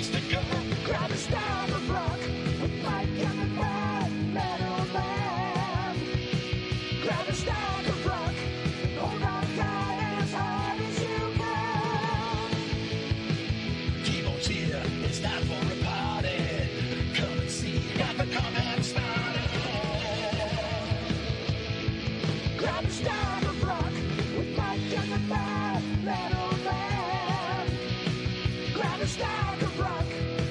Grab a stab of rock with Mike and the Bad Metal Man. Grab a stack of rock and hold on tight as hard as you can. Keyboard's here, it's time for a party. Come and see, got the comment started. Grab a stack of rock with Mike and the Bad Metal Man. Grab a stack of rock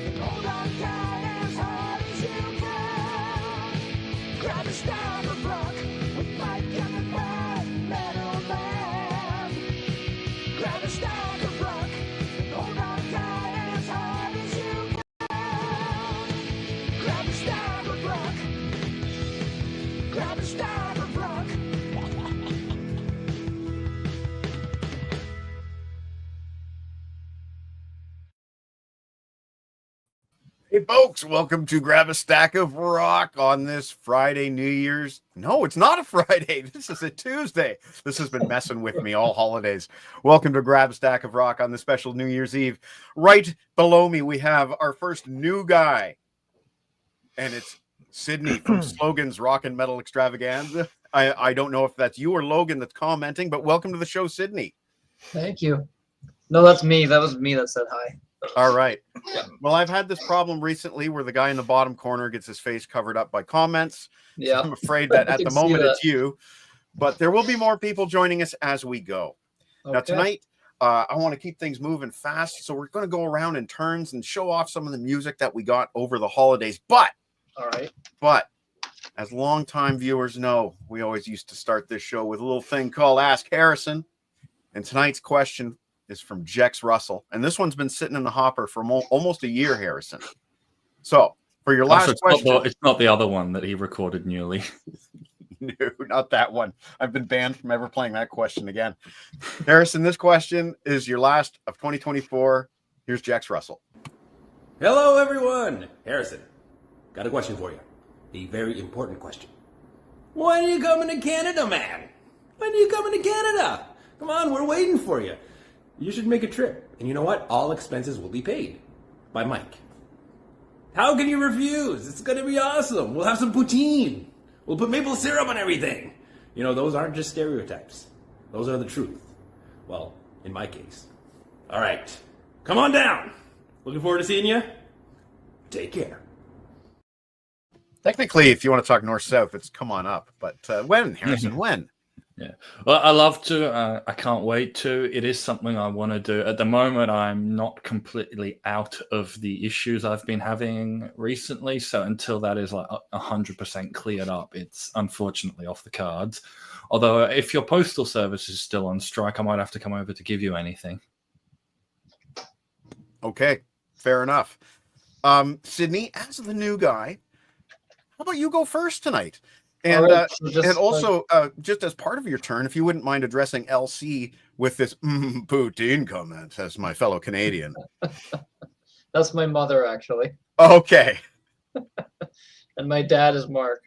and hold on tight as hard as you can. Grab a stack of rock with Mike and the Bad Metal Man. Grab a stack of rock and hold on tight as hard as you can. Grab a stack of rock. Grab a stack of rock. Hey folks, welcome to Grab a Stack of Rock on this Friday, New Year's. No, it's not a Friday. This is a Tuesday. This has been messing with me all holidays. Welcome to Grab a Stack of Rock on the special New Year's Eve. Right below me, we have our first new guy, and it's Sydney from Slogan's Rock and Metal Extravaganza. I don't know if that's you or Logan that's commenting, but welcome to the show, Sydney. Thank you. No, that's me. That was me that said hi. All right. Well, I've had this problem recently where the guy in the bottom corner gets his face covered up by comments. Yeah. So I'm afraid that at can the see moment that. it's you, but there will be more people joining us as we go. Now, Okay. tonight, I want to keep things moving fast. So we're going to go around in turns and show off some of the music that we got over the holidays. But All right. as longtime viewers know, we always used to start this show with a little thing called Ask Harrison. And tonight's question is from Jex Russell. And this one's been sitting in the hopper for almost a year, Harrison. So for your last question. It's not the other one that he recorded newly. No, not that one. I've been banned from ever playing that question again. Harrison, this question is your last of 2024. Here's Jex Russell. Hello, everyone. Harrison, got a question for you. A very important question. When are you coming to Canada, man? When are you coming to Canada? Come on, we're waiting for you. You should make a trip. And you know what? All expenses will be paid by Mike. How can you refuse? It's going to be awesome. We'll have some poutine. We'll put maple syrup on everything. You know, those aren't just stereotypes. Those are the truth. Well, in my case. All right. Come on down. Looking forward to seeing you. Take care. Technically, if you want to talk north-south, it's come on up. But when, Harrison, when? Yeah. Well, I love to. I can't wait to. It is something I want to do. At the moment, I'm not completely out of the issues I've been having recently. So until that is like 100% cleared up, it's unfortunately off the cards. Although if your postal service is still on strike, I might have to come over to give you anything. Okay, fair enough. Sydney, as the new guy, how about you go first tonight? And All right, so and also, just as part of your turn, if you wouldn't mind addressing LC with this poutine comment as my fellow Canadian. That's my mother, actually. Okay. And my dad is Mark.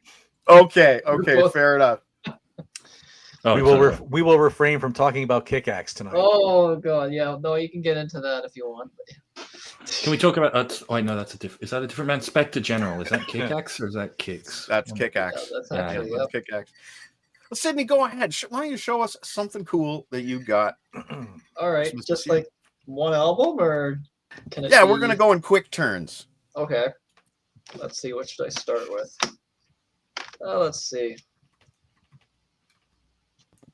Okay, both- fair enough. Oh, We will refrain from talking about kick-axe tonight. Oh, God. Yeah. No, you can get into that if you want. Can we talk about? Oh, no, that's a different. Is that a different man? Inspector General. Is that Kickaxe or is that Kicks? That's Kick-Axe. Yeah, that's Yeah, actually, That's Kick-Axe. Well, Sydney, go ahead. Why don't you show us something cool that you got? All right. Christmas Just this year. like one album, or can it Yeah, be... we're going to go in quick turns. Okay. Let's see. What should I start with? Let's see.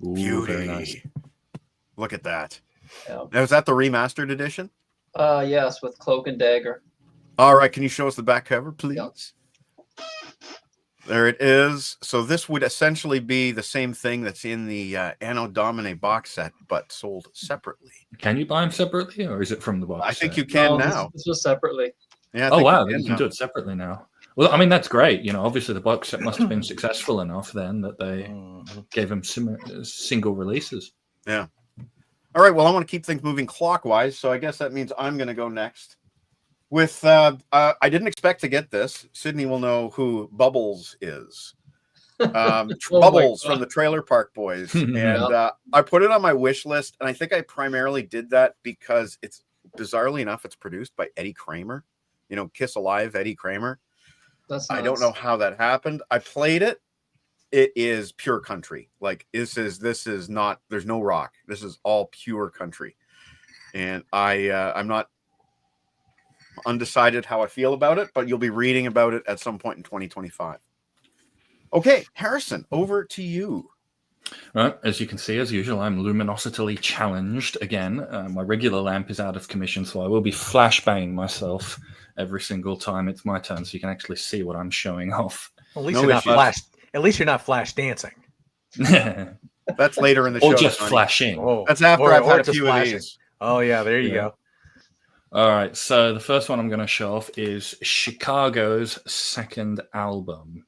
Ooh, Beauty. very nice. Look at that. Yeah. Now, is that the remastered edition? Yes, with Cloak and Dagger. All right. Can you show us the back cover, please? Yeah. There it is. So this would essentially be the same thing that's in the Anno Domini box set, but sold separately. Can you buy them separately, or is it from the box? I think set? you can No, now. This was separately. Yeah. I Oh think wow, you then you can now. do it separately now. Well, I mean that's great. You know, obviously the box set must have been successful enough then that they gave them single releases. Yeah. All right. Well, I want to keep things moving clockwise, so I guess that means I'm going to go next. With I didn't expect to get this. Sydney will know who Bubbles is. Bubbles from the Trailer Park Boys, and I put it on my wish list, and I think I primarily did that because it's bizarrely enough, it's produced by Eddie Kramer. You know, Kiss Alive, Eddie Kramer. That's I nuts. don't know how that happened. I played it. It is pure country. Like this is not. There's no rock. This is all pure country. And I'm not undecided how I feel about it, but you'll be reading about it at some point in 2025. Okay, Harrison, over to you. Right, as you can see, as usual, I'm luminosity challenged again. My regular lamp is out of commission, so I will be flashbanging myself every single time it's my turn, so you can actually see what I'm showing off. At least No you're not issues. flash. At least you're not flash dancing. That's later in the show. Or just Johnny. flashing. Oh, That's after or- I've or had a just few flashing. of these. Oh yeah, there you Yeah. go. All right, so the first one I'm going to show off is Chicago's second album.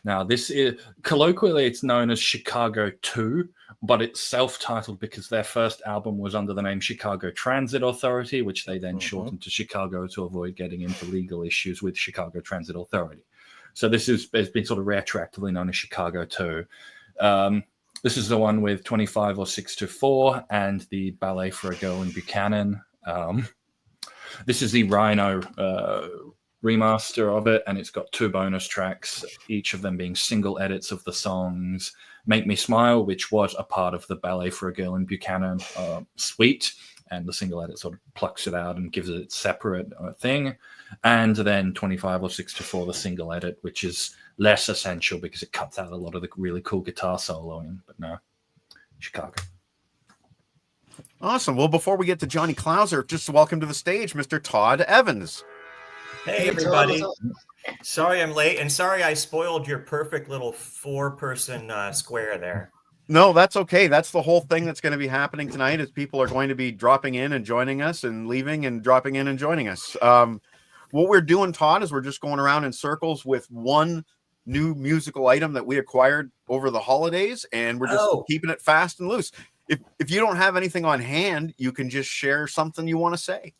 Now, this is colloquially it's known as Chicago 2, but it's self-titled because their first album was under the name Chicago Transit Authority, which they then shortened to Chicago to avoid getting into legal issues with Chicago Transit Authority. So this has been sort of retroactively known as Chicago 2. This is the one with 25 or 624 and the Ballet for a Girl in Buchanan. This is the Rhino remaster of it, and it's got 2 bonus tracks, each of them being single edits of the songs Make Me Smile, which was a part of the Ballet for a Girl in Buchanan suite, and the single edit sort of plucks it out and gives it its separate thing, and then 25 or 624, the single edit, which is less essential because it cuts out a lot of the really cool guitar soloing, but no, Chicago. Awesome. Well, before we get to Johnny Clouser, just welcome to the stage, Mr. Todd Evans. Hey, everybody. Sorry I'm late, and sorry I spoiled your perfect little 4-person square there. No, that's okay. That's the whole thing that's going to be happening tonight is people are going to be dropping in and joining us and leaving and dropping in and joining us. What we're doing, Todd, is we're just going around in circles with one new musical item that we acquired over the holidays, and we're just keeping it fast and loose. If you don't have anything on hand, you can just share something you want to say.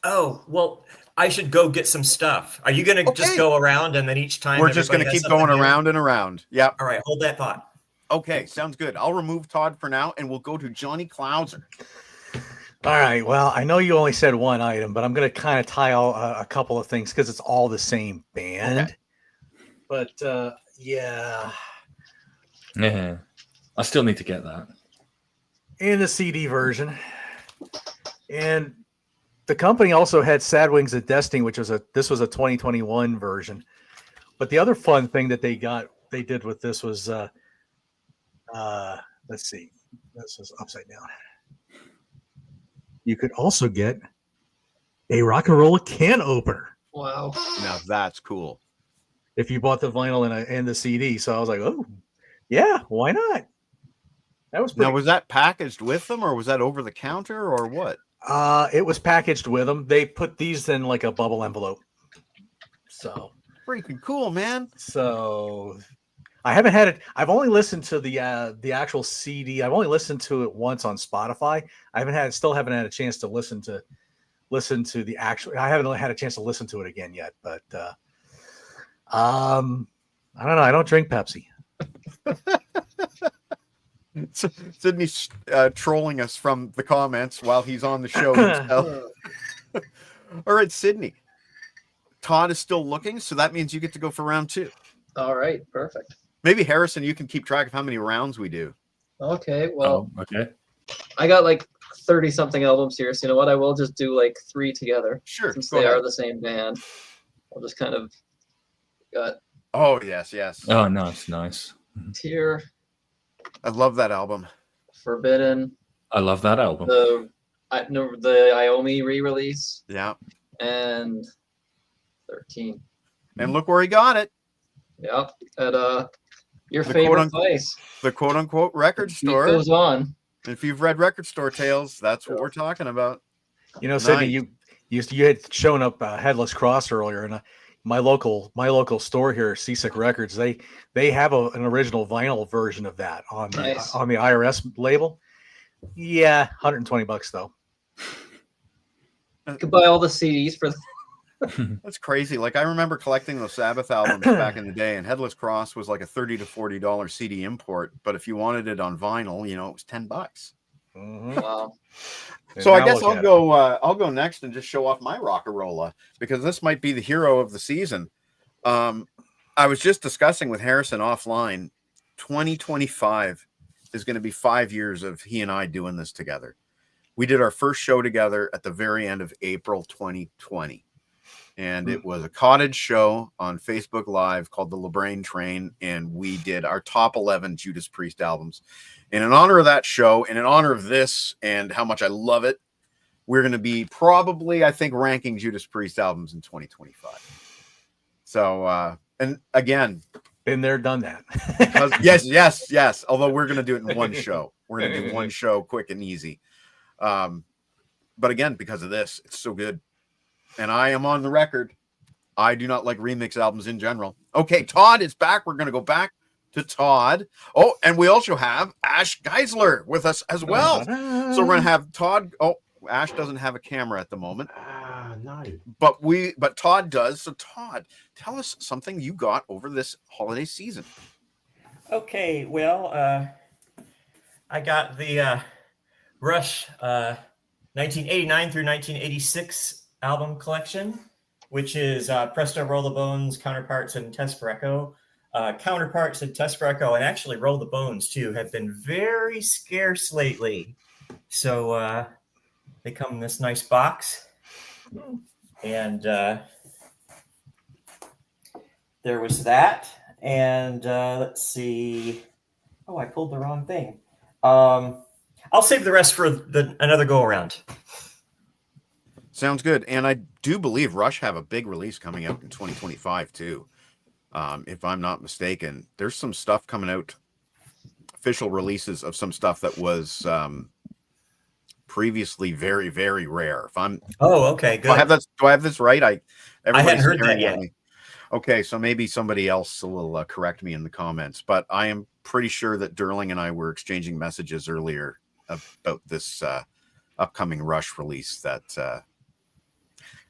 Oh, well, I should go get some stuff. Are you going to just go around and then each time we're just going to keep going around and around? Yep. All right, hold that thought. Okay, sounds good. I'll remove Todd for now, and we'll go to Johnny Clouser. All right. Well, I know you only said one item, but I'm going to kind of tie a couple of things because it's all the same band. Okay. But yeah, I still need to get that. In the CD version, and the company also had Sad Wings of Destiny, which was this was a 2021 version. But the other fun thing that they did with this was let's see, this is upside down. You could also get a rock and roll can opener. Wow. Now that's cool. If you bought the vinyl and the CD. So I was like, oh yeah, why not? That was pretty. Now, was that packaged with them, or was that over the counter, or what? It was packaged with them. They put these in like a bubble envelope. So Freaking cool, man. So I haven't had it. I've only listened to the actual CD. I've only listened to it once on Spotify. I still haven't had a chance to listen to the actual. I haven't had a chance to listen to it again yet. But I don't know. I don't drink Pepsi. Sydney's trolling us from the comments while he's on the show himself. All right, Sydney. Todd is still looking, so that means you get to go for round 2. All right, perfect. Maybe Harrison, you can keep track of how many rounds we do. Okay, well, Okay. I got like 30 something albums here, so you know what? I will just do like 3 together. Sure. Since go they ahead. are the same band. I'll just kind of got Oh, yes. Oh, nice. Tear, I love that album. Forbidden, I love that album. the Iomi re-release, Yeah. and 13. And look where he got it. Yep, at your The favorite quote-unquote- place. The quote-unquote record It store. goes on. If you've read Record Store Tales, that's what we're talking about. You know, Sydney, Nice. you had shown up Headless Cross earlier, and my local store here, Seasick Records, they have an original vinyl version of that on the Nice. on the IRS label. Yeah, $120 though. You could buy all the CDs for That's crazy. Like, I remember collecting those Sabbath albums back in the day, and Headless Cross was like a $30 to $40 CD import. But if you wanted it on vinyl, it was $10. Mhm. wow. So I guess I'll go next and just show off my Rockarola, because this might be the hero of the season. I was just discussing with Harrison offline. 2025 is going to be 5 years of he and I doing this together. We did our first show together at the very end of April 2020. And it was a cottage show on Facebook Live called the LeBrain Train. And we did our top 11 Judas Priest albums. And in honor of that show, and in honor of this and how much I love it, we're going to be probably, I think, ranking Judas Priest albums in 2025. So, and again, been there, done that. yes. Although we're going to do it in one show. We're going to do one show, quick and easy. But again, because of this, it's so good. And I am on the record. I do not like remix albums in general. Okay, Todd is back. We're going to go back to Todd. Oh, and we also have Ash Geisler with us as well. So we're going to have Todd. Oh, Ash doesn't have a camera at the moment. No. But Todd does. So Todd, tell us something you got over this holiday season. Okay, well, I got the Rush 1989 through 1986 album collection, which is Presto, Roll the Bones, Counterparts, and Test for Echo. Counterparts and Test for Echo, and actually Roll the Bones too, have been very scarce lately. So they come in this nice box. And there was that. And let's see. Oh, I pulled the wrong thing. I'll save the rest for another go around. Sounds good. And I do believe Rush have a big release coming out in 2025 too. If I'm not mistaken, there's some stuff coming out, official releases of some stuff that was previously very, very rare. If I'm okay, good. Do I have this right? I hadn't heard that yet. Okay, so maybe somebody else will correct me in the comments, but I am pretty sure that Derling and I were exchanging messages earlier about this upcoming Rush release that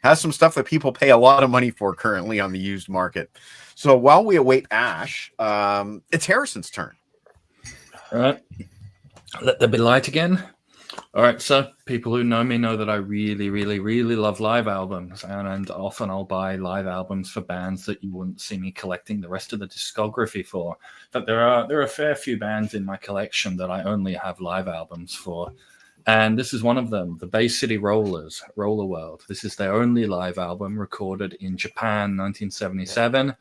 has some stuff that people pay a lot of money for currently on the used market. So while we await Ash, it's Harrison's turn. All right. Let there be light again. All right. So people who know me know that I really, really, really love live albums. And often I'll buy live albums for bands that you wouldn't see me collecting the rest of the discography for. But there are a fair few bands in my collection that I only have live albums for. And this is one of them, the Bay City Rollers, Roller World. This is their only live album, recorded in Japan, 1977.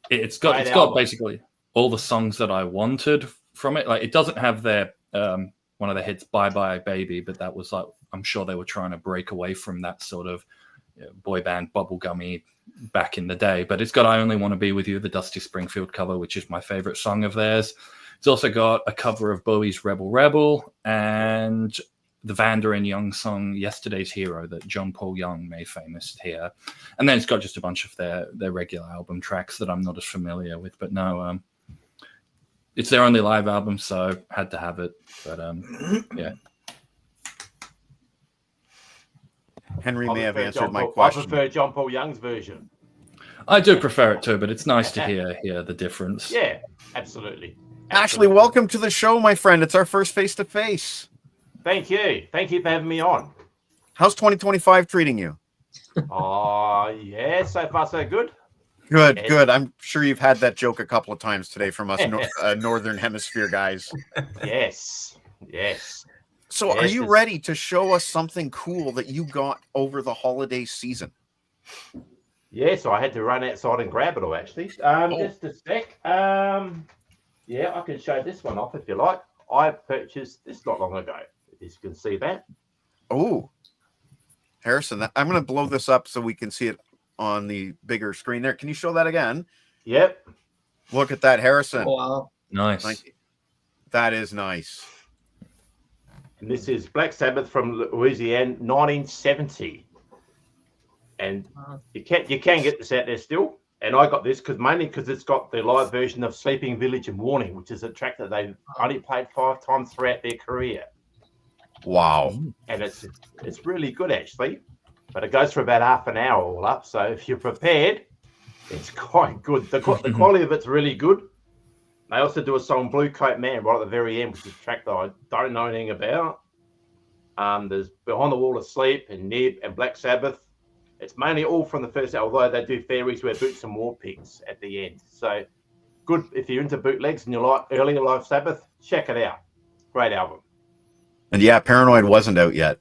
It's got basically all the songs that I wanted from it. Like, it doesn't have their one of the hits, Bye Bye Baby, but that was like, I'm sure they were trying to break away from that sort of boy band bubblegummy back in the day. But it's got I Only Want to Be With You, the Dusty Springfield cover, which is my favorite song of theirs. It's also got a cover of Bowie's Rebel Rebel and the Vanda and Young song Yesterday's Hero that John Paul Young made famous here. And then it's got just a bunch of their regular album tracks that I'm not as familiar with. But no, it's their only live album, so had to have it. But yeah. Henry may have answered my question. I prefer John Paul Young's version. I do prefer it too, but it's nice to hear the difference. Yeah, absolutely. Ashley, welcome to the show, my friend. It's our first face-to-face. Thank you. Thank you for having me on. How's 2025 treating you? Yeah, so far so good. Good. I'm sure you've had that joke a couple of times today from us Northern Hemisphere guys. Yes. So are you ready to show us something cool that you got over the holiday season? Yeah, so I had to run outside and grab it all, actually. Just a sec. Yeah, I can show this one off if you like. I purchased this not long ago. As you can see that. Oh, Harrison, I'm going to blow this up so we can see it on the bigger screen there. Can you show that again? Yep. Look at that, Harrison. Oh, wow. Nice. That is nice. And this is Black Sabbath from Louisiana, 1970. And you can get this out there still. And I got this mainly because it's got the live version of Sleeping Village and Warning, which is a track that they've only played 5 times throughout their career. Wow. And it's really good, actually. But it goes for about half an hour all up. So if you're prepared, it's quite good. The quality of it's really good. They also do a song, Blue Coat Man, right at the very end, which is a track that I don't know anything about. There's Behind the Wall of Sleep and Neb and Black Sabbath. It's mainly all from the first album, although they do Fairies Wear Boots and War Pigs at the end. So good if you're into bootlegs and you like earlier Live Sabbath, check it out. Great album. And yeah, Paranoid wasn't out yet.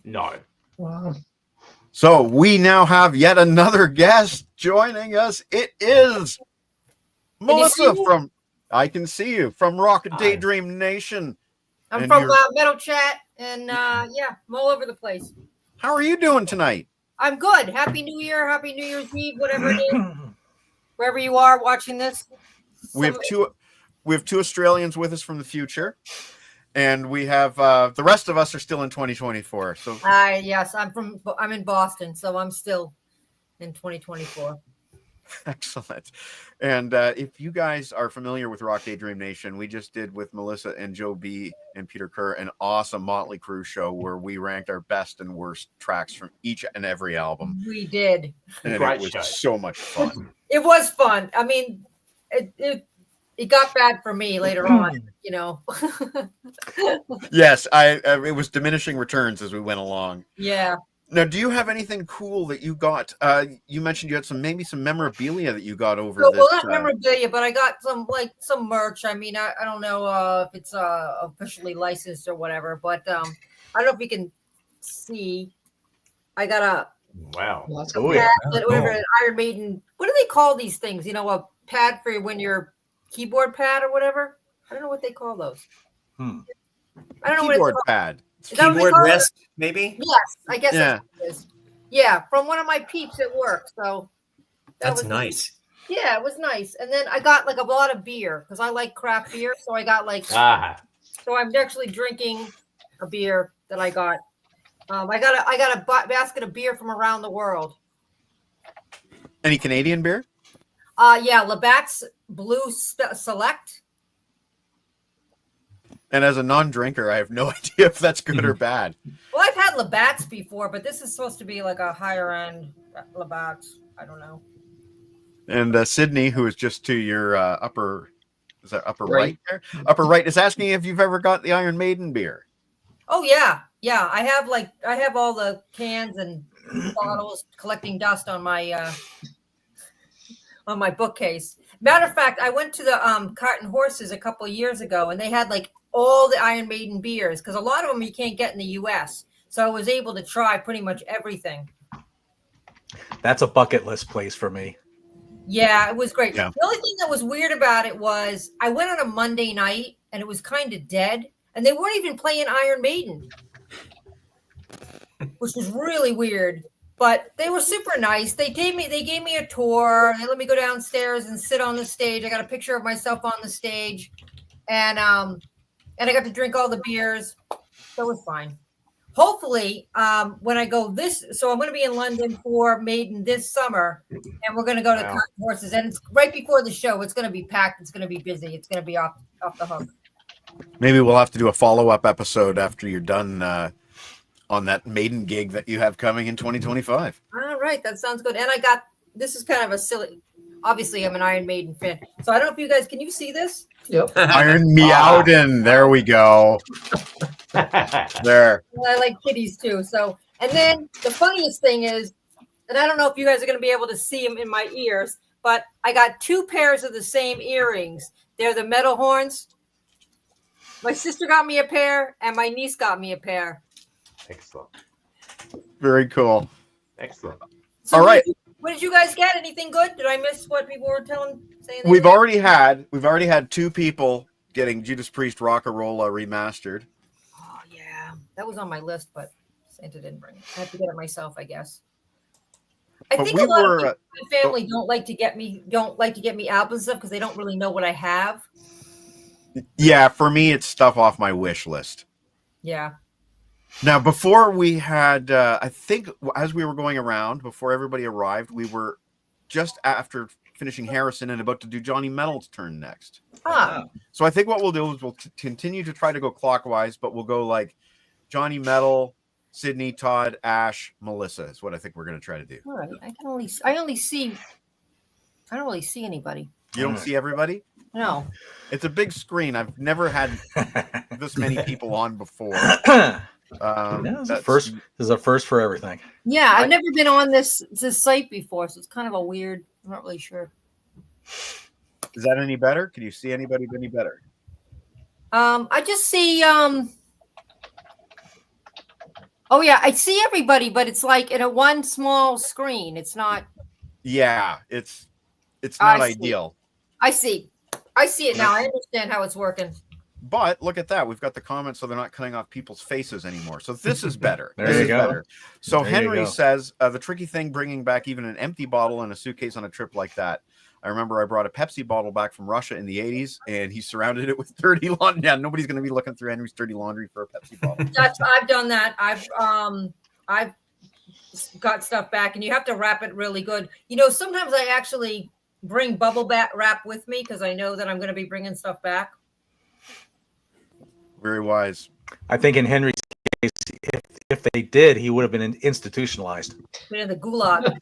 No. Wow. So we now have yet another guest joining us. It is Melissa from I Can See You from Rock Daydream Nation. I'm And from you're- Metal Chat, and yeah, I'm all over the place. How are you doing tonight? I'm good. Happy New Year, Happy New Year's Eve, whatever it is, wherever you are watching this. We have two Australians with us from the future, and we have the rest of us are still in 2024. So Yes, I'm in Boston, so I'm still in 2024. excellent. And if you guys are familiar with Rock Daydream Nation, we just did with Melissa and Joe B and Peter Kerr an awesome Motley Crue show where we ranked our best and worst tracks from each and every album. We did. And Great it was show. so much fun. It was fun. I mean, it got bad for me later on, you know. Yes, it was diminishing returns as we went along. Yeah. Now, do you have anything cool that you got? You mentioned you had some memorabilia that you got over So, this. well, not memorabilia, but I got some merch. I mean, I don't know if it's officially licensed or whatever, but I don't know if you can see. I got a Wow. pad, whatever, Iron Maiden. What do they call these things? You know, a pad for when your keyboard pad or whatever. I don't know what they call those. I don't know Keyboard what it's pad. Is that what they Keyboard call it? rest, maybe? Yes, I guess Yeah. that's what it is. Yeah, from one of my peeps at work. So That's was nice. Yeah, it was nice. And then I got like a lot of beer because I like craft beer. So I got like, so I'm actually drinking a beer that I got. I got a basket of beer from around the world. Any Canadian beer? Yeah, Labatt's Blue Select. And as a non-drinker, I have no idea if that's good or bad. Well, I've had Labatt's before, but this is supposed to be like a higher end Labatt's. I don't know. And Sydney, who is just to your upper right Right. there? Upper right is asking if you've ever got the Iron Maiden beer. Oh yeah, yeah. I have all the cans and bottles collecting dust on my bookcase. Matter of fact, I went to the Cart and Horses a couple of years ago, and they had like all the Iron Maiden beers because a lot of them you can't get in the U.S. So I was able to try pretty much everything. That's a bucket list place for me. Yeah, it was great. Yeah. The only thing that was weird about it was I went on a Monday night and it was kind of dead, and they weren't even playing Iron Maiden, which was really weird. But they were super nice. They gave me a tour. They let me go downstairs and sit on the stage. I got a picture of myself on the stage, and I got to drink all the beers. So it was fine. Hopefully, when I go so I'm going to be in London for Maiden this summer, and we're going to go to Cart and Horses, and it's right before the show. It's going to be packed. It's going to be busy. It's going to be off the hook. Maybe we'll have to do a follow-up episode after you're done on that Maiden gig that you have coming in 2025. All right, that sounds good. And this is kind of a silly. Obviously, I'm an Iron Maiden fan, so I don't know if you guys can you see this? Yep. Iron Meowden. There we go. There. I like kitties too. So, and then the funniest thing is, and I don't know if you guys are going to be able to see them in my ears, but I got 2 pairs of the same earrings. They're the metal horns. My sister got me a pair, and my niece got me a pair. Excellent. Very cool. Excellent. So All right. What did you guys get? Anything good? Did I miss what people were saying? We've already had 2 people getting Judas Priest Rock-a-Rolla remastered. Oh yeah, that was on my list, but Santa didn't bring it. I have to get it myself, I guess. I But think we a lot were, of people in my family don't like to get me albums stuff because they don't really know what I have. Yeah, for me, it's stuff off my wish list. Yeah. Now, before we had, I think as we were going around, before everybody arrived, we were just after finishing Harrison and about to do Johnny Metal's turn next. Ah. So I think what we'll do is we'll continue to try to go clockwise, but we'll go like Johnny Metal, Sydney, Todd, Ash, Melissa is what I think we're going to try to do. All right. I don't really see anybody. You don't see everybody? No. It's a big screen. I've never had this many people on before. Yeah, this that's- is a first for everything. Yeah, I've never been on this site before, so it's kind of a weird. I'm not really sure. Is that any better? Can you see anybody any better? I just see. Oh yeah, I see everybody, but it's like in a one small screen. It's not. Yeah, it's I not see. ideal. I see it now. I understand how it's working. But look at that. We've got the comments, so they're not cutting off people's faces anymore. So this is better. There this you is go. better. So There you Henry go. says the tricky thing bringing back even an empty bottle and a suitcase on a trip like that. I remember I brought a Pepsi bottle back from Russia in the 80s, and he surrounded it with dirty laundry. Yeah, nobody's going to be looking through Henry's dirty laundry for a Pepsi bottle. I've done that. I've got stuff back, and you have to wrap it really good. You know, sometimes I actually bring bubble wrap with me because I know that I'm going to be bringing stuff back. Very wise. I think in Henry's case, if they did, he would have been institutionalized. Been in the gulag.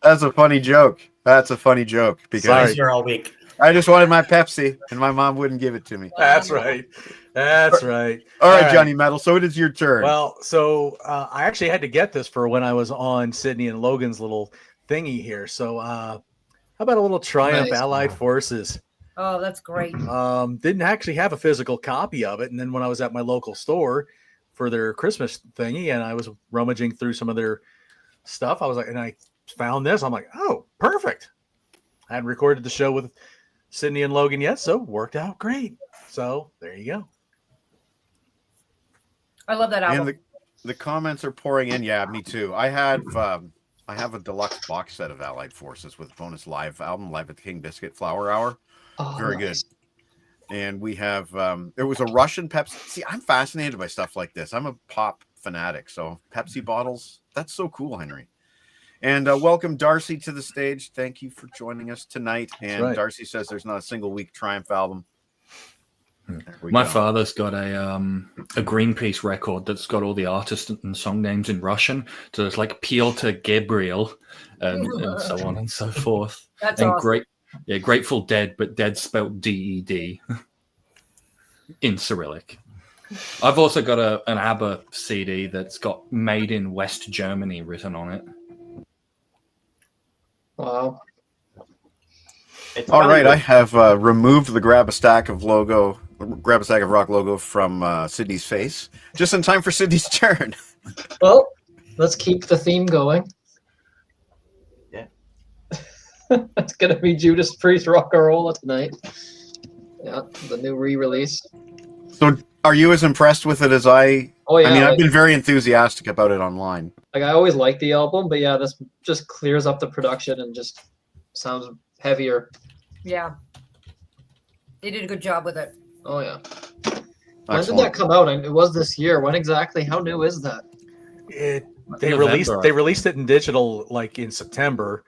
That's a funny joke. That's a funny joke because Sorry. Here all week. I just wanted my Pepsi, and my mom wouldn't give it to me. That's right. That's right. All right, Johnny Metal. So it is your turn. Well, so I actually had to get this for when I was on Sydney and Logan's little thingy here. So how about a little Triumph Nice. Allied Forces? Oh, that's great. Didn't actually have a physical copy of it. And then when I was at my local store for their Christmas thingy and I was rummaging through some of their stuff, I was like, and I found this. I'm like, oh, perfect. I hadn't recorded the show with Sydney and Logan yet, so worked out great. So there you go. I love that album. and the comments are pouring in. Yeah, me too. I have a deluxe box set of Allied Forces with bonus live album, Live at the King Biscuit Flower Hour. Oh, Very nice. good. And we have there was a Russian Pepsi. See, I'm fascinated by stuff like this. I'm a pop fanatic, so Pepsi bottles, that's so cool, Henry. And welcome Darcy to the stage. Thank you for joining us tonight. And right. Darcy says there's not a single weak Triumph album. There we My go. father's got a Greenpeace record that's got all the artist and song names in Russian. So it's like Piotr Gabriel and so on and so forth. That's and awesome. Grateful Dead, but Dead spelled D-E-D in Cyrillic. I've also got an ABBA CD that's got Made in West Germany written on it. Wow. It's All funny right, that- I have removed the Grab a Stack of Rock logo from Sydney's face, just in time for Sydney's turn. Well, let's keep the theme going. Yeah. It's gonna be Judas Priest Rock-a-Rolla tonight. Yeah, the new re-release. So, are you as impressed with it as I? Oh yeah, I mean, I've like, been very enthusiastic about it online. I always liked the album, but yeah, this just clears up the production and just sounds heavier. Yeah. They did a good job with it. Oh yeah. When did Excellent. that come out? It was this year. When exactly? How new is that? They November. released it in digital like in September,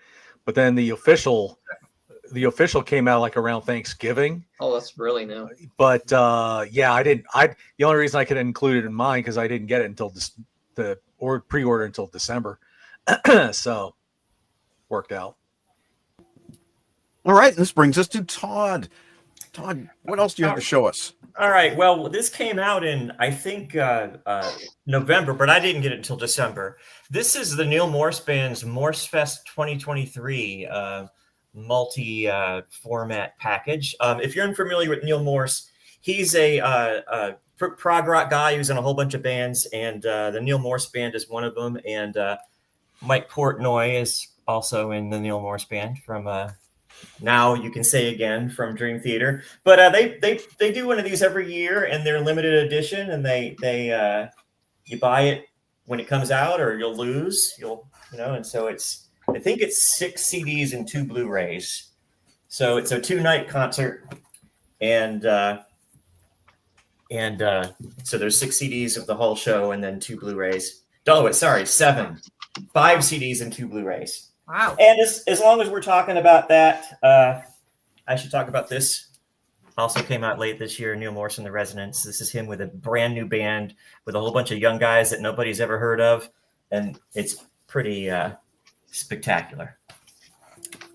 but then the official came out like around Thanksgiving. Oh, that's really new. But yeah, the only reason I could include it in mine because I didn't get it until pre-order until December. So worked out. All right, this brings us to Todd. Todd, what else do you have to show us? All right. Well, this came out in, I think, November, but I didn't get it until December. This is the Neil Morse Band's Morse Fest 2023 multi-format package. If you're unfamiliar with Neil Morse, he's a prog rock guy who's in a whole bunch of bands, and the Neil Morse Band is one of them. And Mike Portnoy is also in the Neil Morse Band from Now You Can Say Again from Dream Theater. But they do one of these every year, and they're limited edition, and they you buy it when it comes out, or you'll lose. And so I think it's 6 CDs and 2 Blu-rays. So it's a 2-night concert, and so there's 6 CDs of the whole show, and then 2 Blu-rays. Oh, sorry, 7, 5 CDs and 2 Blu-rays. Wow. And as long as we're talking about that, I should talk about this. Also came out late this year, Neil Morse and the Resonance. This is him with a brand new band with a whole bunch of young guys that nobody's ever heard of. And it's pretty spectacular.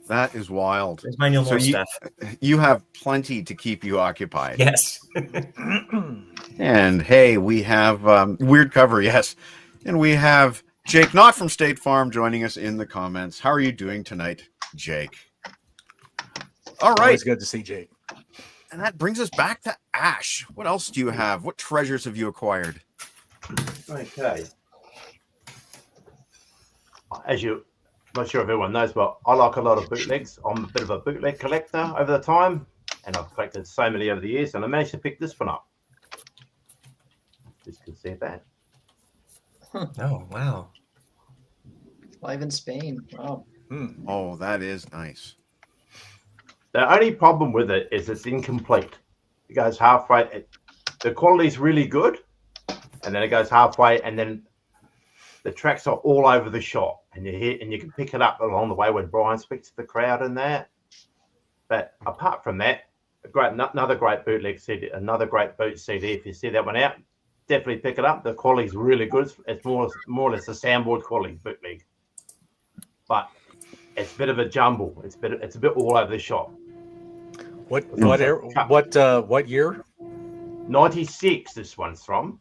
That is wild. There's my Neil So Morse stuff. You have plenty to keep you occupied. Yes. And hey, we have weird cover, yes. And we have Jake, not from State Farm, joining us in the comments. How are you doing tonight, Jake? All right. Always good to see Jake. And that brings us back to Ash. What else do you have? What treasures have you acquired? Okay. As you, not sure if everyone knows, but I like a lot of bootlegs. I'm a bit of a bootleg collector over the time, and I've collected so many over the years, and I managed to pick this one up. Just can see that. Oh, wow. Live in Spain. Wow. Oh, that is nice. The only problem with it is it's incomplete. It goes halfway. The quality is really good, and then it goes halfway, and then the tracks are all over the shop, and you can pick it up along the way when Brian speaks to the crowd and that. But apart from that, another great bootleg CD, another great boot CD. If you see that one out, definitely pick it up. The quality is really good. It's more or less a soundboard quality bootleg, but it's a bit of a jumble. It's a bit all over the shop. What year? 96. This one's from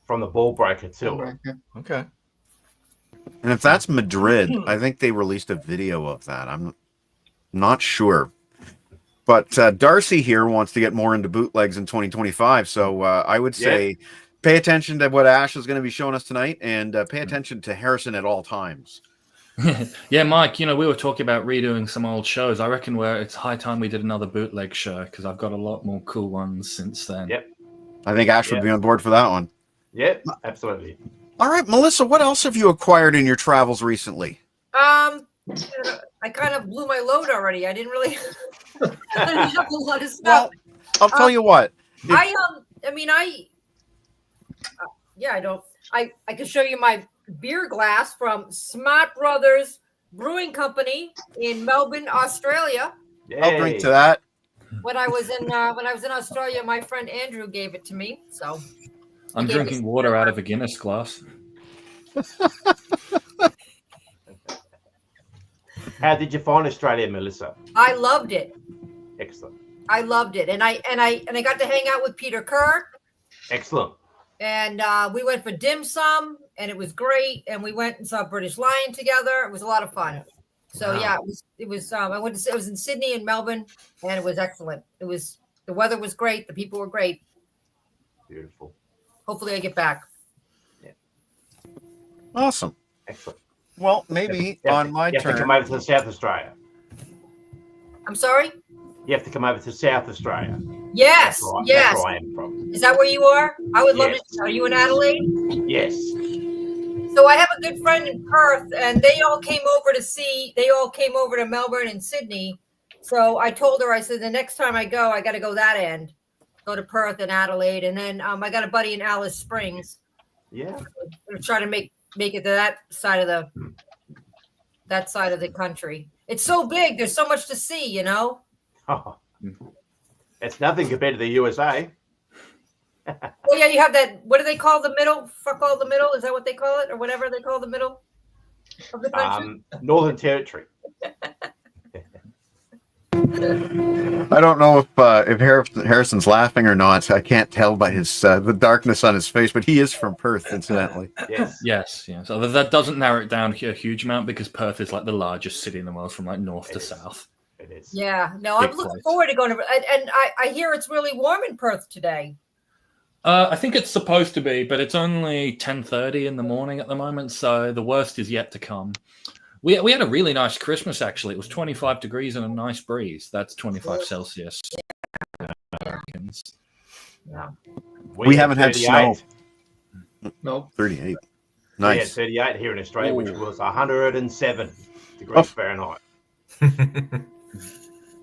the Ball Breaker too. Okay. And if that's Madrid, I think they released a video of that. I'm not sure. But Darcy here wants to get more into bootlegs in 2025. So I would say pay attention to what Ash is going to be showing us tonight, and pay attention to Harrison at all times. Yeah, Mike, we were talking about redoing some old shows. I reckon it's high time we did another bootleg show, because I've got a lot more cool ones since then. Yep. I think Ash would be on board for that one. Yep, absolutely. All right, Melissa, what else have you acquired in your travels recently? I kind of blew my load already. I didn't really I didn't have a lot of stuff. Well, I'll tell you what. I can show you my beer glass from Smart Brothers Brewing Company in Melbourne, Australia. I'll drink to that. When I was in Australia, my friend Andrew gave it to me. So I'm drinking water out of a Guinness glass. How did you find Australia, Melissa? I loved it. Excellent. I loved it, and I got to hang out with Peter Kerr. Excellent. And we went for dim sum, and it was great. And we went and saw British Lion together. It was a lot of fun. So Wow. it was. I was in Sydney and Melbourne, and it was excellent. The weather was great. The people were great. Beautiful. Hopefully, I get back. Awesome. Excellent. Well, maybe on my you have turn. to come over to South Australia. I'm sorry. You have to come over to South Australia. Yes, yes. That's where I am from. Is that where you are? I would love Yes. to. Are you in Adelaide? Yes. So I have a good friend in Perth, and they all came over to Melbourne and Sydney. So I told her, I said, the next time I go, I got to go that end, go to Perth and Adelaide, and then I got a buddy in Alice Springs. Yeah. We're trying to make it to that side of the country. It's so big. There's so much to see, Oh, it's nothing compared to the USA. Oh yeah, you have that. What do they call the middle? Fuck all the middle. Is that what they call it, or whatever they call the middle of the country? Northern Territory. I don't know if Harrison's laughing or not. I can't tell by his the darkness on his face, but he is from Perth, incidentally. Yes. Yes. So that doesn't narrow it down a huge amount, because Perth is like the largest city in the world from like north to south. It is. Yeah. No, I'm Big looking place. forward to going to. And I hear it's really warm in Perth today. I think it's supposed to be, but it's only 10:30 in the morning at the moment, so the worst is yet to come. We had a really nice Christmas, actually. It was 25 degrees and a nice breeze. That's 25 Celsius. Americans. Yeah. We haven't had snow. No. 38. We had Nice. 38 here in Australia, which Ooh. was 107 degrees Fahrenheit.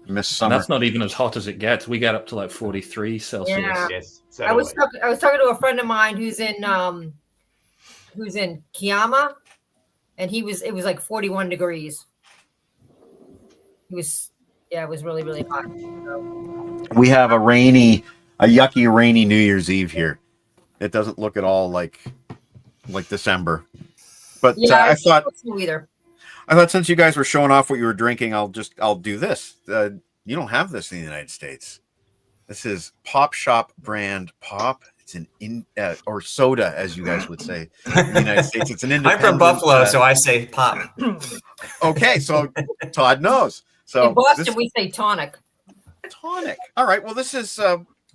Miss And summer. that's not even as hot as it gets. We get up to like 43 Celsius. Yeah. Yes. So I was talking to a friend of mine who's in Kiama, and it was like 41 degrees. It was really, really hot. So, We have a yucky, rainy New Year's Eve here. It doesn't look at all like December. But yeah, I thought either. since you guys were showing off what you were drinking, I'll do this. You don't have this in the United States. This is Pop Shop brand Pop it's an or soda, as you guys would say in the United States. It's an I'm independent. from Buffalo, so I say pop. Okay, so Todd knows. So In Boston, this we say tonic. tonic. All right. Well, this is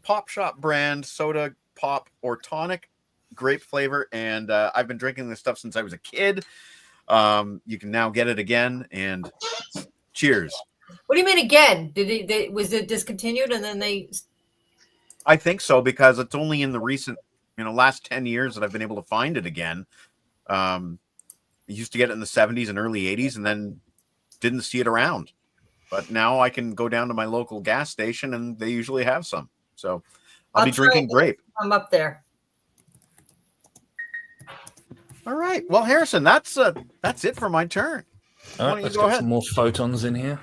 Pop Shop brand soda pop or tonic, grape flavor, and I've been drinking this stuff since I was a kid. You can now get it again, and cheers. What do you mean again? Was it discontinued and then they? I think so, because it's only in the recent, last 10 years that I've been able to find it again. I used to get it in the 70s and early 80s and then didn't see it around. But now I can go down to my local gas station and they usually have some. So I'll be drinking grape. I'm up there. All right. Well, Harrison, that's it for my turn. All Why right, don't let's you go get ahead? some more photons in here.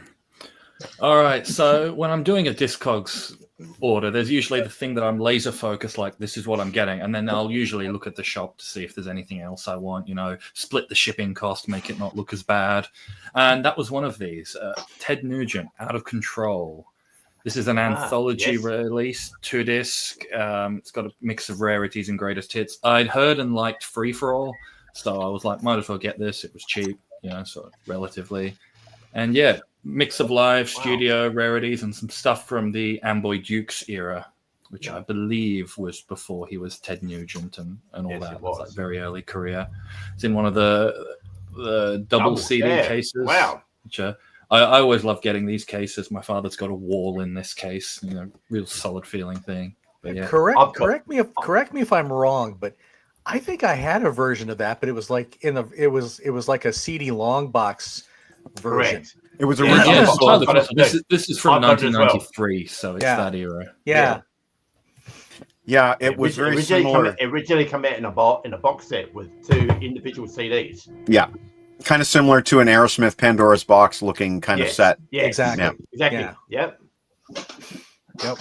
All right, so when I'm doing a Discogs order, there's usually the thing that I'm laser focused, like this is what I'm getting, and then I'll usually look at the shop to see if there's anything else I want, split the shipping cost, make it not look as bad. And that was one of these, Ted Nugent, Out of Control. This is an anthology release, 2-disc. It's got a mix of rarities and greatest hits. I'd heard and liked Free For All, so I was like, might as well get this. It was cheap, so relatively. And yeah, mix of live studio rarities and some stuff from the Amboy Dukes era, which I believe was before he was Ted Nugent and all that. It was like very early career. It's in one of the double CD cases. Wow. Which I always love getting these cases. My father's got a wall in this case, real solid feeling thing. But yeah. Correct me if I'm wrong, but I think I had a version of that, but it was like it was like a CD long box version. Correct. It was Yeah, original. this is from 1993, so it's that era. Yeah. Yeah, it was very similar. Originally come out in a box set with 2 individual CDs. Yeah, kind of similar to an Aerosmith Pandora's Box looking kind of set. Yeah, exactly. Yeah. Exactly. Yeah. Yep.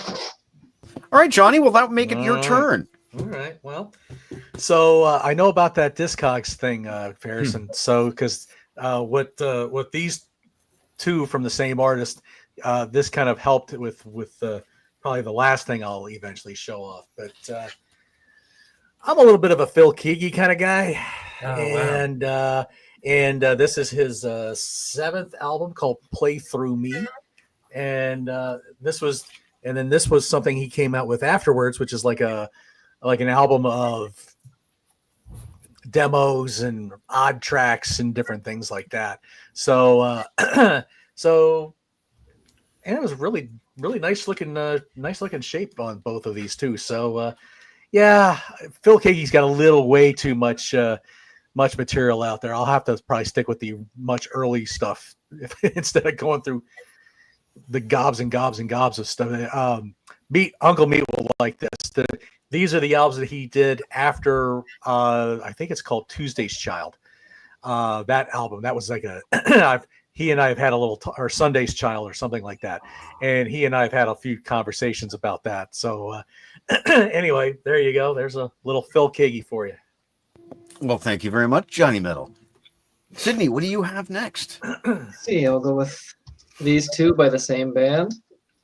All right, Johnny. Well, that would make it your turn. All right. Well, so I know about that Discogs thing, Harrison. So because what these 2 from the same artist, this kind of helped with probably the last thing I'll eventually show off. But I'm a little bit of a Phil Keaggy kind of guy, and this is his 7th album called Play Through Me, and this was something he came out with afterwards, which is like an album of demos and odd tracks and different things like that. So and it was really nice looking shape on both of these too. So Phil Keaggy's got a little way too much material out there. I'll have to probably stick with the much early stuff instead of going through the gobs and gobs and gobs of stuff. Uncle Meat will like this. These are the albums that he did after I think it's called Tuesday's Child. That album, that was like he and I have had a little or Sunday's Child or something like that, and he and I have had a few conversations about that. So anyway, there you go. There's a little Phil Keaggy for you. Well, thank you very much, Johnny Metal. Sydney, what do you have next? See, I'll go with these 2 by the same band.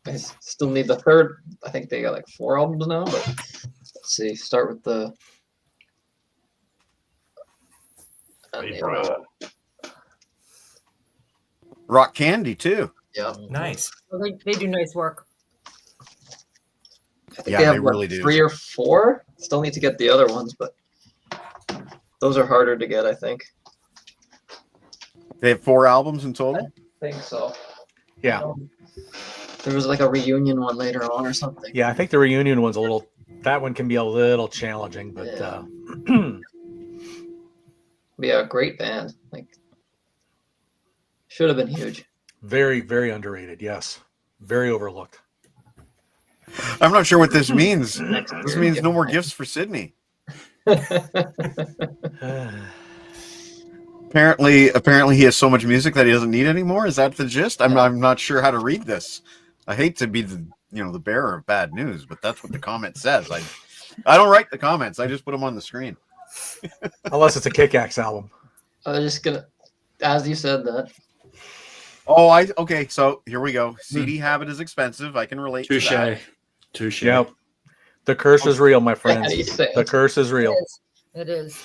I still need the 3rd. I think they got like 4 albums now, but let's see. Start with the Rock Candy too. Yeah, Nice. Well, they do nice work. I think Yeah, they have they really do. 3 or 4. Still need to get the other ones, but those are harder to get, I think. They have 4 albums in total. I think so. Yeah. There was like a reunion one later on or something. Yeah, I think the reunion one's that one can be a little challenging, but yeah, great band. Like, should have been huge. very, very underrated. Yes, very overlooked. I'm not sure what this means. This means no more gifts for Sydney. Apparently, he has so much music that he doesn't need anymore. Is that the gist? I'm not sure how to read this. I hate to be the bearer of bad news, but that's what the comment says. I don't write the comments. I just put them on the screen. Unless it's a Kick-Axe album. I was just gonna, as you said that. Oh, okay. So here we go. CD habit is expensive. I can relate to that. Touche. Yep. The curse is real, my friends. Daddy said. The curse is real. It is.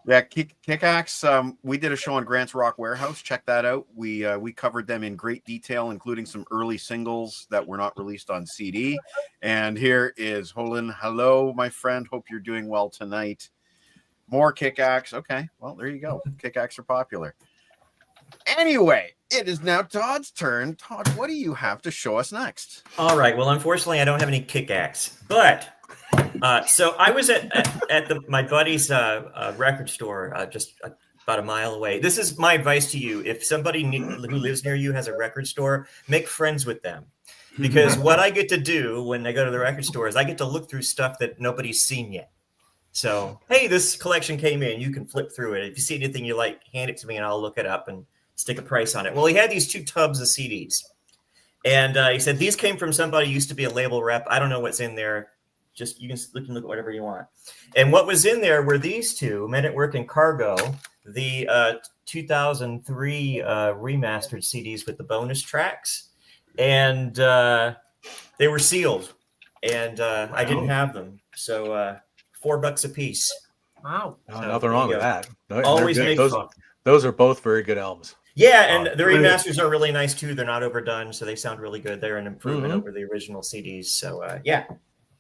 Yeah, Kick-Axe. We did a show on Grant's Rock Warehouse. Check that out. We covered them in great detail, including some early singles that were not released on CD. And here is Holin. Hello, my friend. Hope you're doing well tonight. More Kick-Axe. Okay, well, there you go. Kick-Axe are popular. Anyway, it is now Todd's turn. Todd, what do you have to show us next? All right. Well, unfortunately, I don't have any Kick-Axe, but so I was at my buddy's record store just about a mile away. This is my advice to you: if somebody who lives near you has a record store, make friends with them, because what I get to do when I go to the record store is I get to look through stuff that nobody's seen yet. So, hey, this collection came in. You can flip through it. If you see anything you like, hand it to me, and I'll look it up and stick a price on it. Well, he had these 2 tubs of CDs, and he said these came from somebody who used to be a label rep. I don't know what's in there. Just you can look at whatever you want. And what was in there were these 2, Men at Work and Cargo, the 2003 remastered CDs with the bonus tracks, and they were sealed, and I didn't have them, so $4 a piece. Wow. Oh, nothing wrong with that. Always make those are both very good albums. Yeah, and the remasters are really nice too. They're not overdone, so they sound really good. They're an improvement over the original CDs. So yeah,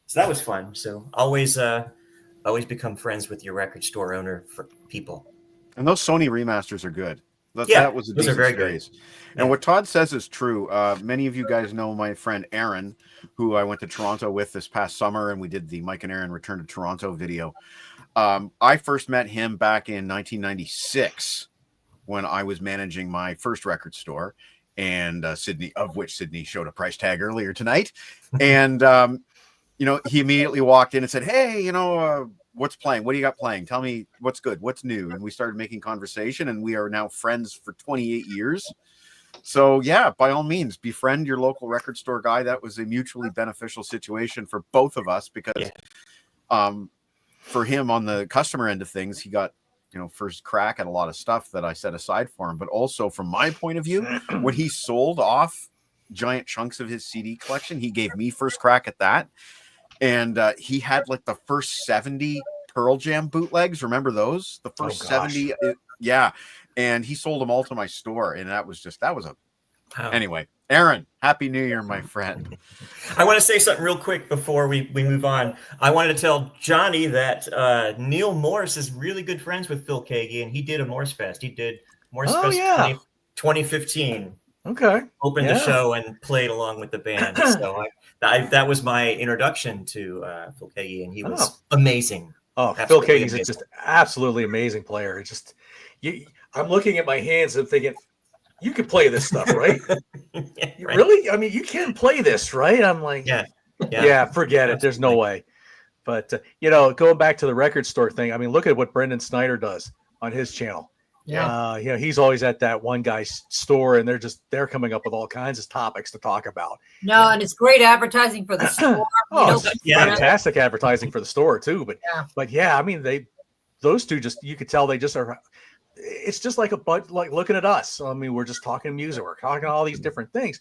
so that was fun. So always become friends with your record store owner for people. And those Sony remasters are good. Yeah, that was a those are decent very series. good. And what Todd says is true. Many of you guys know my friend Aaron, who I went to Toronto with this past summer, and we did the Mike and Aaron Return to Toronto video. I first met him back in 1996 when I was managing my first record store, and Sydney showed a price tag earlier tonight. And he immediately walked in and said, "Hey, what's playing? What do you got playing? Tell me what's good, what's new." And we started making conversation, and we are now friends for 28 years. So yeah, by all means, befriend your local record store guy. That was a mutually beneficial situation for both of us, because for him on the customer end of things, he got first crack at a lot of stuff that I set aside for him. But also from my point of view, when he sold off giant chunks of his CD collection, he gave me first crack at that. And he had like the first 70 Pearl Jam bootlegs. Remember those? The first 70. Yeah. And he sold them all to my store. And that was a, anyway, Aaron, Happy New Year, my friend. I want to say something real quick before we move on. I wanted to tell Johnny that Neil Morse is really good friends with Phil Kagi, and he did a Morse Fest. He did Morse Fest 2015. Okay. Opened the show and played along with the band. So that was my introduction to Phil Kagi, and he was amazing. Oh, Phil Kagi's just absolutely amazing player. It's just, I'm looking at my hands and thinking, you can play this stuff, right? Right. Really? I mean, you can play this, right? I'm like, yeah, forget it. There's no way. But, going back to the record store thing, I mean, look at what Brendan Snyder does on his channel. Yeah. He's always at that one guy's store, and they're coming up with all kinds of topics to talk about. No, and it's great advertising for the store. Fantastic advertising for the store too. But I mean, those two you could tell they just are. It's just like like looking at us. I mean, we're just talking music. We're talking all these different things.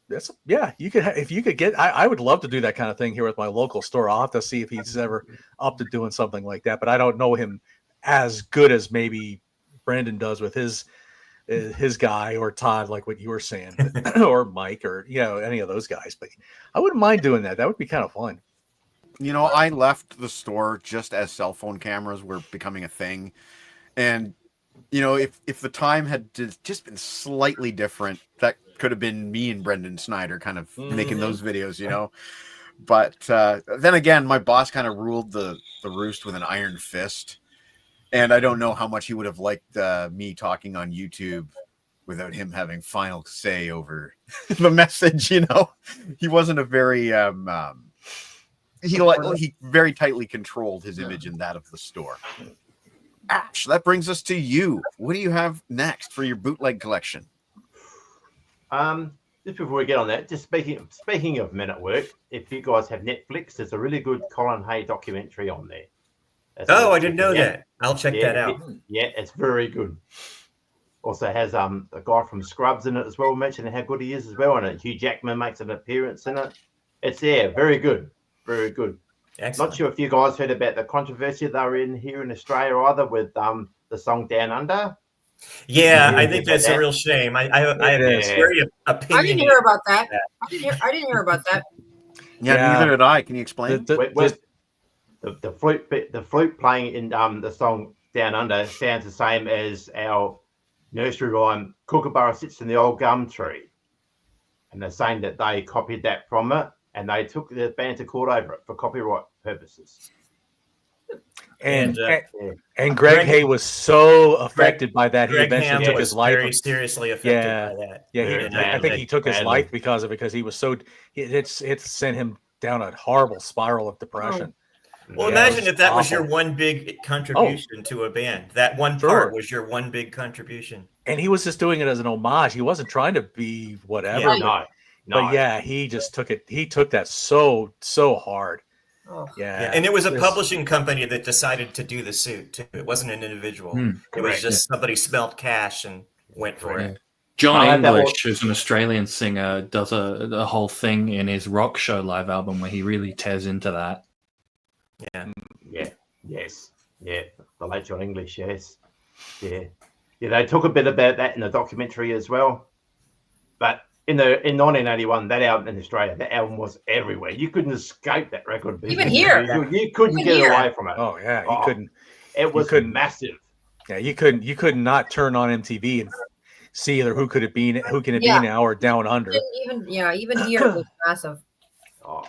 You could if you could get. I would love to do that kind of thing here with my local store. I'll have to see if he's ever up to doing something like that. But I don't know him as good as maybe Brandon does with his guy, or Todd, like what you were saying, or Mike, or any of those guys. But I wouldn't mind doing that. That would be kind of fun. I left the store just as cell phone cameras were becoming a thing. And, if the time had just been slightly different, that could have been me and Brendan Snyder kind of making those videos, But then again, my boss kind of ruled the roost with an iron fist. And I don't know how much he would have liked me talking on YouTube without him having final say over the message, He wasn't a very... he very tightly controlled his image in that of the store. Ash, that brings us to you. What do you have next for your bootleg collection? Just before we get on that, just speaking of Men at Work, if you guys have Netflix, there's a really good Colin Hay documentary on there. I didn't know that. I'll check that out. It's very good. Also has a guy from Scrubs in it as well, mentioning how good he is as well, and Hugh Jackman makes an appearance in it. It's very good, very good. Excellent. Not sure if you guys heard about the controversy they were in here in Australia either with the song Down Under. Yeah, I Yeah, think about that's a that. real shame. I have is. very I didn't opinion. hear about that. I didn't hear about that. Yeah, Yeah. neither did I. Can you explain? The flute playing in the song Down Under sounds the same as our nursery rhyme Kookaburra sits in the old gum tree, and they're saying that they copied that from it, and they took the band to court over it for copyright purposes. And And, Greg Hay was so affected by that, he Greg eventually Ham took was his life. very seriously affected Yeah. by that. Yeah, Very I think he took his badly. life because of it, because he was so it sent him down a horrible spiral of depression. Well, Yeah, imagine if that was your awful. one big contribution to a band. That one Sure. part was your one big contribution. And he was just doing it as an homage. He wasn't trying to be whatever. Yeah. But yeah, he just took it. He took that so hard. Oh. Yeah. And it was a publishing company that decided to do the suit too. It wasn't an individual. It was Correct. just somebody smelled cash and went for it. John I like that English, who's an Australian singer, does a whole thing in his Rock Show live album where he really tears into that. Yeah, the late John English, yes. Yeah, they talk a bit about that in the documentary as well. But in 1981, that album in Australia, that album was everywhere. You couldn't escape that record. Even here. You couldn't Even get here. away from it. Oh yeah, you couldn't. It was massive. Yeah, you could not turn on MTV and see either who can it be now or Down Under. Even here it was massive. Oh,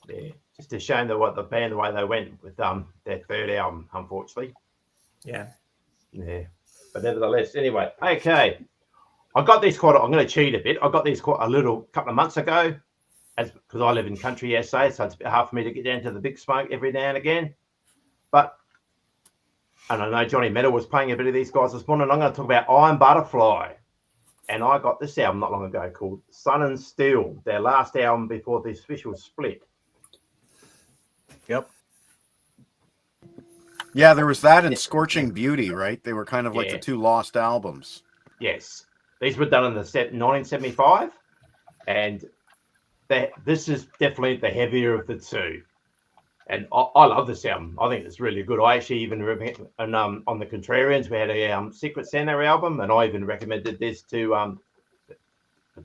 yeah. Just a shame that the band the way they went with their third album, unfortunately. Yeah. But nevertheless, anyway, okay. I got these I'm going to cheat a bit. I got these quite a couple of months ago, because I live in country SA, so it's a bit hard for me to get down to the big smoke every now and again. But, and I know Johnny Metal was playing a bit of these guys this morning. I'm going to talk about Iron Butterfly. And I got this album not long ago called Sun and Steel, their last album before the official split. Yep. Yeah, there was that and Scorching Beauty, right? They were kind of like the two lost albums. Yes. These were done in the 1975, and this is definitely the heavier of the two. And I love this album. I think it's really good. I actually even on the Contrarians, we had a Secret Santa album, and I even recommended this to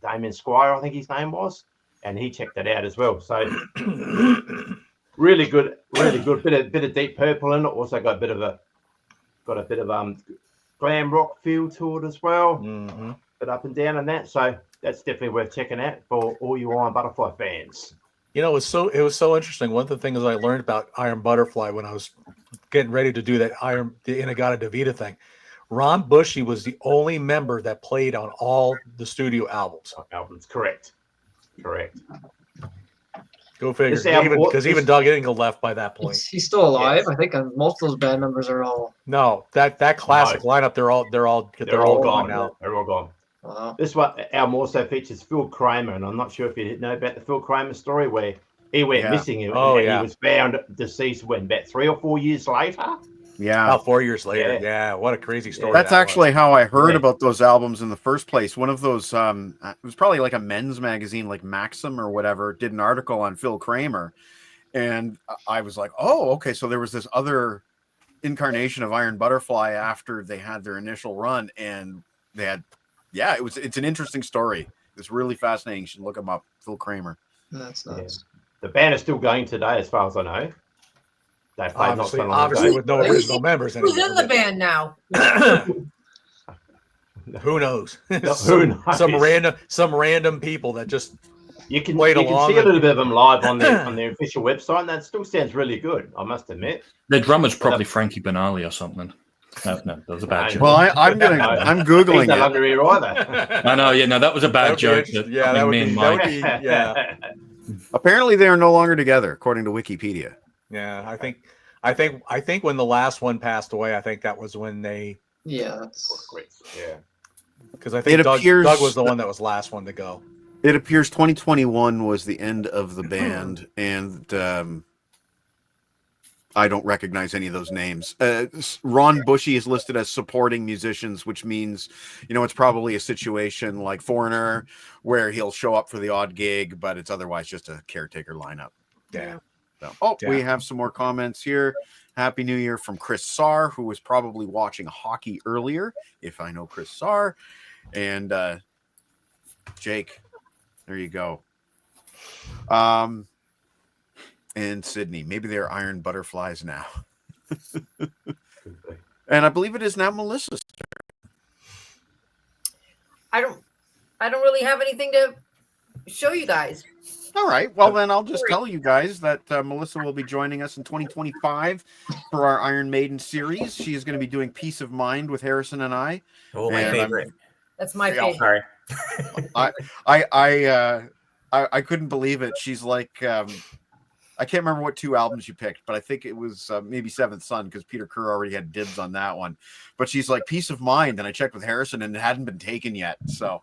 Damien Squire, I think his name was, and he checked it out as well. So really good. Bit of Deep Purple in it. Also got a bit of glam rock feel to it as well. Mm-hmm. Bit up and down and that. So that's definitely worth checking out for all you Iron Butterfly fans. You know, it was so interesting. One of the things I learned about Iron Butterfly when I was getting ready to do the Inagata Davida thing, Ron Bushy was the only member that played on all the studio albums. Correct. Go figure. Because even Doug Engel left by that point. He's still alive. I think most of those band members are all. No, that classic lineup, they're all gone now. They're all gone. Wow. This album also features Phil Kramer, and I'm not sure if you know about the Phil Kramer story where he went missing. He was found deceased about 3 or 4 years later. Yeah. About 4 years later. Yeah. What a crazy story. That's actually how I heard about those albums in the first place. One of those, it was probably like a men's magazine, like Maxim or whatever, did an article on Phil Kramer. And I was like, oh, okay. So there was this other incarnation of Iron Butterfly after they had their initial run. And they had, it's an interesting story. It's really fascinating. You should look him up, Phil Kramer. That's nuts. The band is still going today, as far as I know. They played obviously with no original members Who's anymore. in the band now? Who knows? Who knows? Some random people that just you can see a little bit of them live on their official website, and that still sounds really good, I must admit. The drummer's probably Frankie Benali or something. No, that was a bad joke. Well, I'm googling He's no longer here either. I know. That was a bad joke. That would be. Apparently, they are no longer together, according to Wikipedia. Yeah, I think when the last one passed away, I think that was when they. Yeah, that's great. Yeah, because I think Doug was the one that was last one to go. It appears 2021 was the end of the band, and I don't recognize any of those names. Ron Bushy is listed as supporting musicians, which means, it's probably a situation like Foreigner where he'll show up for the odd gig, but it's otherwise just a caretaker lineup. Yeah. So, we have some more comments here. Happy New Year from Chris Sarr, who was probably watching hockey earlier, if I know Chris Sarr. And Jake, there you go. And Sydney, maybe they're iron butterflies now. And I believe it is now Melissa's turn. I don't really have anything to show you guys. All right. Well, then I'll just tell you guys that Melissa will be joining us in 2025 for our Iron Maiden series. She is going to be doing Peace of Mind with Harrison and I. Oh, my favorite. That's my favorite. Sorry. I couldn't believe it. She's like, I can't remember what 2 albums you picked, but I think it was maybe Seventh Son because Peter Kerr already had dibs on that one. But she's like, Peace of Mind, and I checked with Harrison, and it hadn't been taken yet. So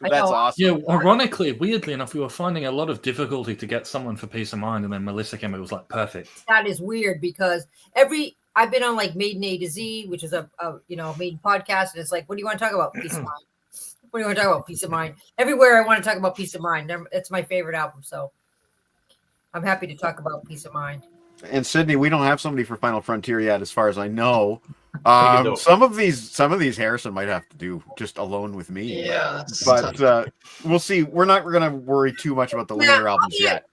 that's awesome. Yeah, ironically, weirdly enough, we were finding a lot of difficulty to get someone for Peace of Mind, and then Melissa came. It was like perfect. That is weird because I've been on like Maiden A to Z, which is a Maiden podcast, and it's like, what do you want to talk about? Peace of Mind. What do you want to talk about? Peace of Mind. Everywhere I want to talk about Peace of Mind. It's my favorite album, so I'm happy to talk about Peace of Mind. And Sydney, we don't have somebody for Final Frontier yet, as far as I know. Some of these Harrison might have to do just alone with me. Yeah, but we'll see. We're not going to worry too much about the later albums yet.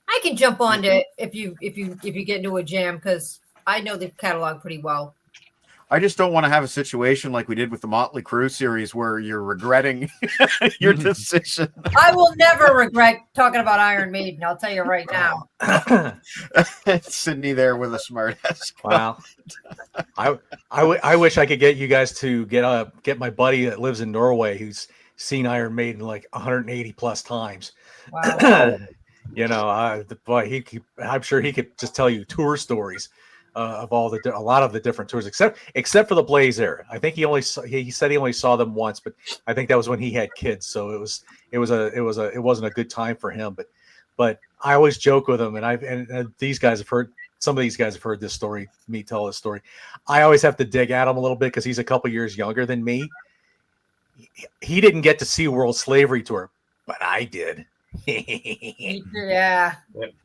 I can jump on to if you get into a jam because I know the catalog pretty well. I just don't want to have a situation like we did with the Motley Crue series where you're regretting your decision. I will never regret talking about Iron Maiden. I'll tell you right now. Sydney there with a smart ass. Wow. I wish I could get you guys to get my buddy that lives in Norway who's seen Iron Maiden like 180 plus times. Wow. I'm sure he could just tell you tour stories of a lot of the different tours, except for the Blaze era. I think he said he only saw them once, but I think that was when he had kids, so it wasn't a good time for him. But I always joke with him, and these guys have heard. Some of these guys have heard this story. Me tell this story. I always have to dig at him a little bit because he's a couple years younger than me. He didn't get to see World Slavery Tour, but I did. Yeah.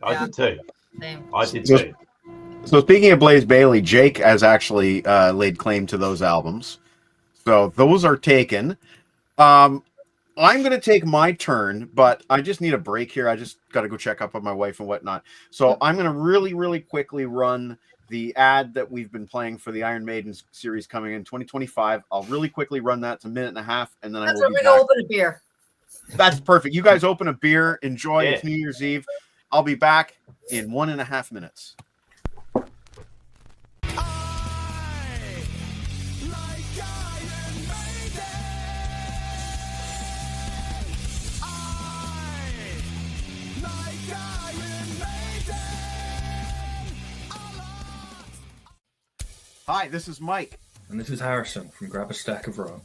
I did too. Same. I did too. So speaking of Blaze Bayley, Jake has actually laid claim to those albums. So those are taken. I'm going to take my turn, but I just need a break here. I just got to go check up on my wife and whatnot. So I'm going to really, really quickly run the ad that we've been playing for the Iron Maiden series coming in 2025. I'll really quickly run that. It's a minute and a half, and then I will be back. Open a beer. That's perfect. You guys open a beer. Enjoy. Yeah. It's New Year's Eve. I'll be back in 1.5 minutes. Hi, this is Mike. And this is Harrison from Grab a Stack of Rock.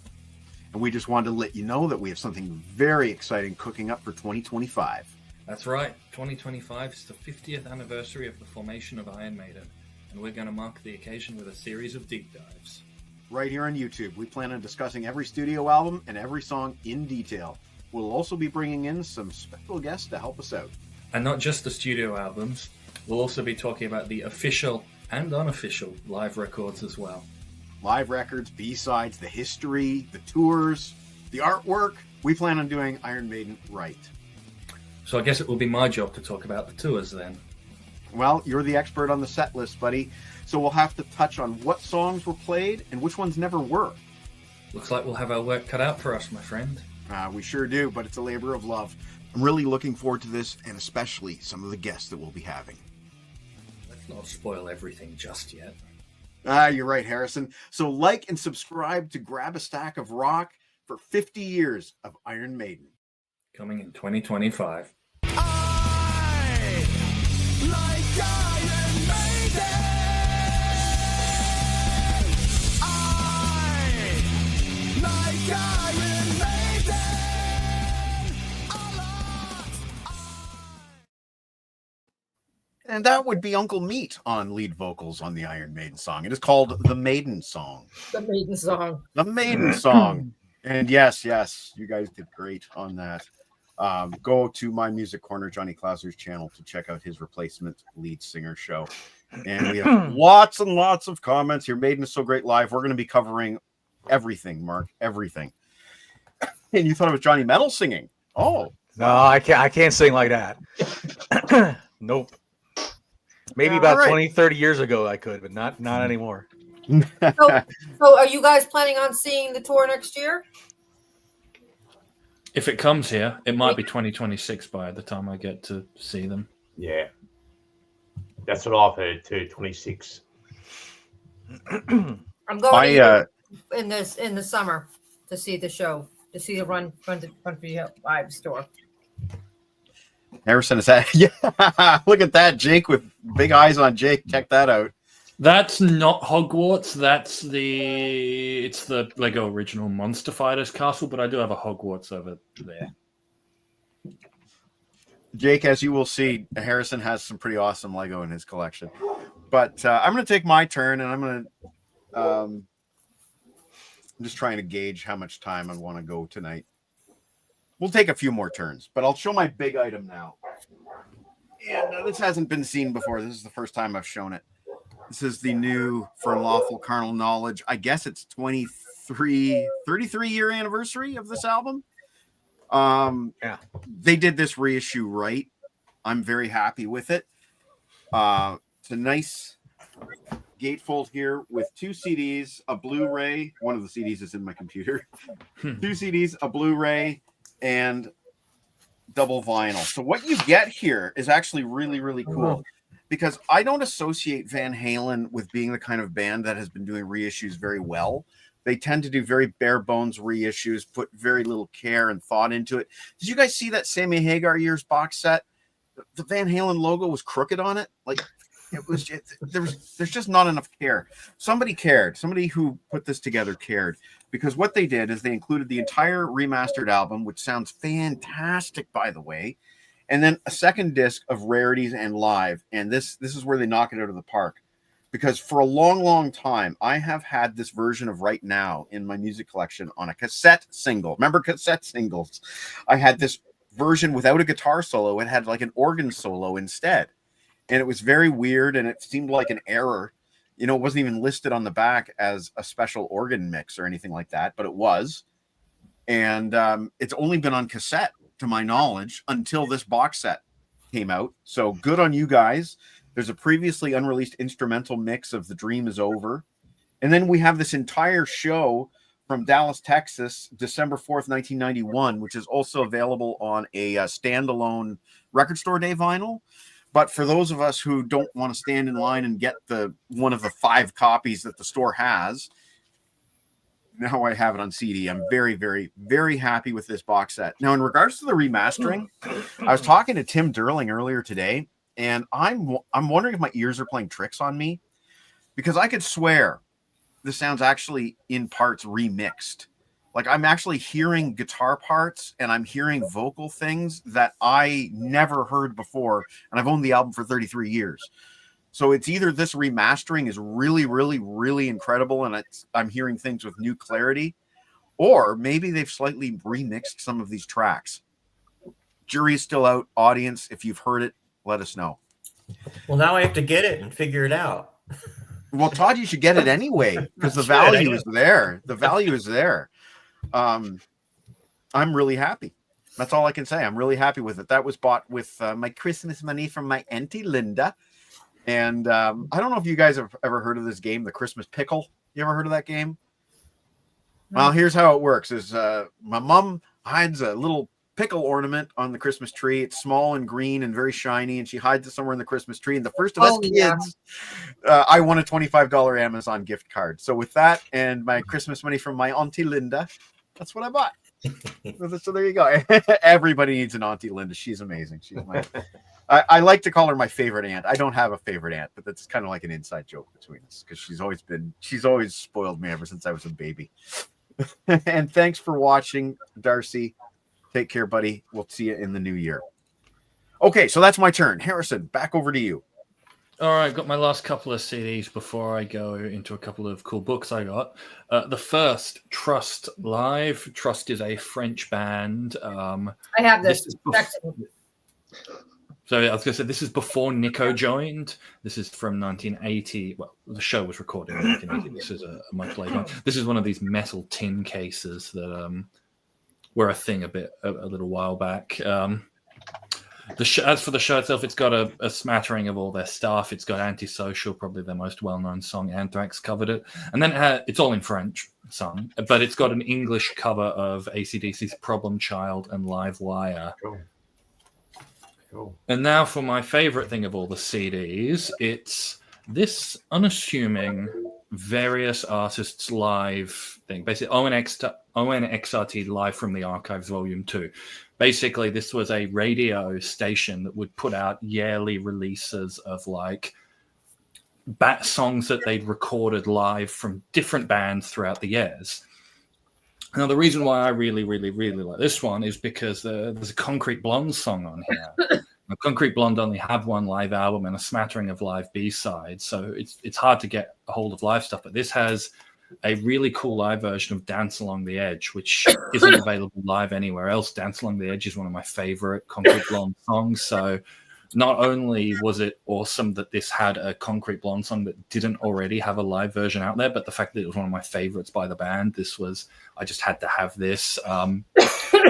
And we just wanted to let you know that we have something very exciting cooking up for 2025. That's right, 2025 is the 50th anniversary of the formation of Iron Maiden, and we're going to mark the occasion with a series of deep dives. Right here on YouTube, we plan on discussing every studio album and every song in detail. We'll also be bringing in some special guests to help us out. And not just the studio albums, we'll also be talking about the official and unofficial live records as well. Live records, B-sides, the history, the tours, the artwork. We plan on doing Iron Maiden right. So I guess it will be my job to talk about the tours then. Well, you're the expert on the set list, buddy. So we'll have to touch on what songs were played and which ones never were. Looks like we'll have our work cut out for us, my friend. We sure do, but it's a labor of love. I'm really looking forward to this, and especially some of the guests that we'll be having. Let's not spoil everything just yet. You're right, Harrison. So like and subscribe to Grab a Stack of Rock for 50 years of Iron Maiden. Coming in 2025. And that would be Uncle Meat on lead vocals on the Iron Maiden song. It is called The Maiden Song. The maiden song. The Maiden Song. And yes, you guys did great on that. Go to My Music Corner, Johnny Clauser's channel, to check out his replacement lead singer show. And we have lots and lots of comments here. Maiden is so great live. We're going to be covering everything, Mark, everything. And you thought it was Johnny Metal singing? Oh, No, I can't sing like that. Nope. Maybe about All right. 20, 30 years ago I could, but not anymore. So are you guys planning on seeing the tour next year? If it comes here, it might be 2026 by the time I get to see them. Yeah. That's what I've heard too, 26. I'm going I in the summer to see the show, to see the Run for Your Live store. Harrison is that? Yeah, look at that, Jake with big eyes on Jake. Check that out. That's not Hogwarts. It's the Lego original Monster Fighters castle, but I do have a Hogwarts over there. Jake, as you will see, Harrison has some pretty awesome Lego in his collection. But I'm going to take my turn, and I'm going to. I'm just trying to gauge how much time I want to go tonight. We'll take a few more turns, but I'll show my big item now. And this hasn't been seen before. This is the first time I've shown it. This is the new For Unlawful Carnal Knowledge. I guess it's 33-year anniversary of this album. Yeah. They did this reissue right. I'm very happy with it. It's a nice gatefold here with 2 CDs, a Blu-ray. One of the CDs is in my computer. 2 CDs, a Blu-ray, and double vinyl. So what you get here is actually really, really cool, because I don't associate Van Halen with being the kind of band that has been doing reissues very well. They tend to do very bare bones reissues, put very little care and thought into it. Did you guys see that Sammy Hagar Years box set? The Van Halen logo was crooked on it. Like, it was just, there's just not enough care. Somebody cared. Somebody who put this together cared, because what they did is they included the entire remastered album, which sounds fantastic, by the way, and then a second disc of rarities and live. And this is where they knock it out of the park, because for a long, long time, I have had this version of Right Now in my music collection on a cassette single. Remember cassette singles? I had this version without a guitar solo. It had like an organ solo instead. And it was very weird, and it seemed like an error. You know, it wasn't even listed on the back as a special organ mix or anything like that, but it was. And it's only been on cassette, to my knowledge, until this box set came out. So good on you guys. There's a previously unreleased instrumental mix of The Dream Is Over. And then we have this entire show from Dallas, Texas, December 4th, 1991, which is also available on a standalone Record Store Day vinyl. But for those of us who don't want to stand in line and get one of the 5 copies that the store has, now I have it on CD. I'm very, very, very happy with this box set. Now, in regards to the remastering, I was talking to Tim Derling earlier today, and I'm wondering if my ears are playing tricks on me, because I could swear this sounds actually in parts remixed. Like, I'm actually hearing guitar parts and I'm hearing vocal things that I never heard before. And I've owned the album for 33 years. So it's either this remastering is really, really, really incredible and I'm hearing things with new clarity, or maybe they've slightly remixed some of these tracks. Jury is still out. Audience, if you've heard it, let us know. Well, now I have to get it and figure it out. Well, Todd, you should get it anyway, because the value is there. The value is there. I'm really happy. That's all I can say. I'm really happy with it. That was bought with my Christmas money from my Auntie Linda. And I don't know if you guys have ever heard of this game, the Christmas Pickle. You ever heard of that game? Well, here's how it works. Is my mom hides a little pickle ornament on the Christmas tree. It's small and green and very shiny, and she hides it somewhere in the Christmas tree. And the first of us kids, I won a $25 Amazon gift card. So with that and my Christmas money from my Auntie Linda, that's what I bought. So there you go. Everybody needs an Auntie Linda. She's amazing. She's my. I like to call her my favorite aunt. I don't have a favorite aunt, but that's kind of like an inside joke between us, because she's always spoiled me ever since I was a baby. And thanks for watching, Darcy. Take care, buddy. We'll see you in the new year. Okay, so that's my turn. Harrison, back over to you. All right, got my last couple of CDs before I go into a couple of cool books I got. The first, Trust Live. Trust is a French band. I have this. So I was going to say, this is before Nico joined. This is from 1980. Well, the show was recorded in 1980. This is a much later one. This is one of these metal tin cases that were a thing a little while back. As for the show itself, it's got a smattering of all their stuff. It's got Antisocial, probably their most well-known song. Anthrax covered it. And then it's all in French sung, but it's got an English cover of AC/DC's Problem Child and Live Wire. Cool. And now for my favorite thing of all the CDs, it's this unassuming various artists live thing. Basically, ONXRT Live from the Archives Volume 2. Basically, this was a radio station that would put out yearly releases of like songs that they'd recorded live from different bands throughout the years. Now, the reason why I really, really, really like this one is because there's a Concrete Blonde song on here. Now, Concrete Blonde only have one live album and a smattering of live B-sides, so it's hard to get a hold of live stuff. But this has a really cool live version of Dance Along the Edge, which isn't available live anywhere else. Dance Along the Edge is one of my favorite Concrete Blonde songs, so not only was it awesome that this had a Concrete Blonde song that didn't already have a live version out there, but the fact that it was one of my favorites by the band, I just had to have this.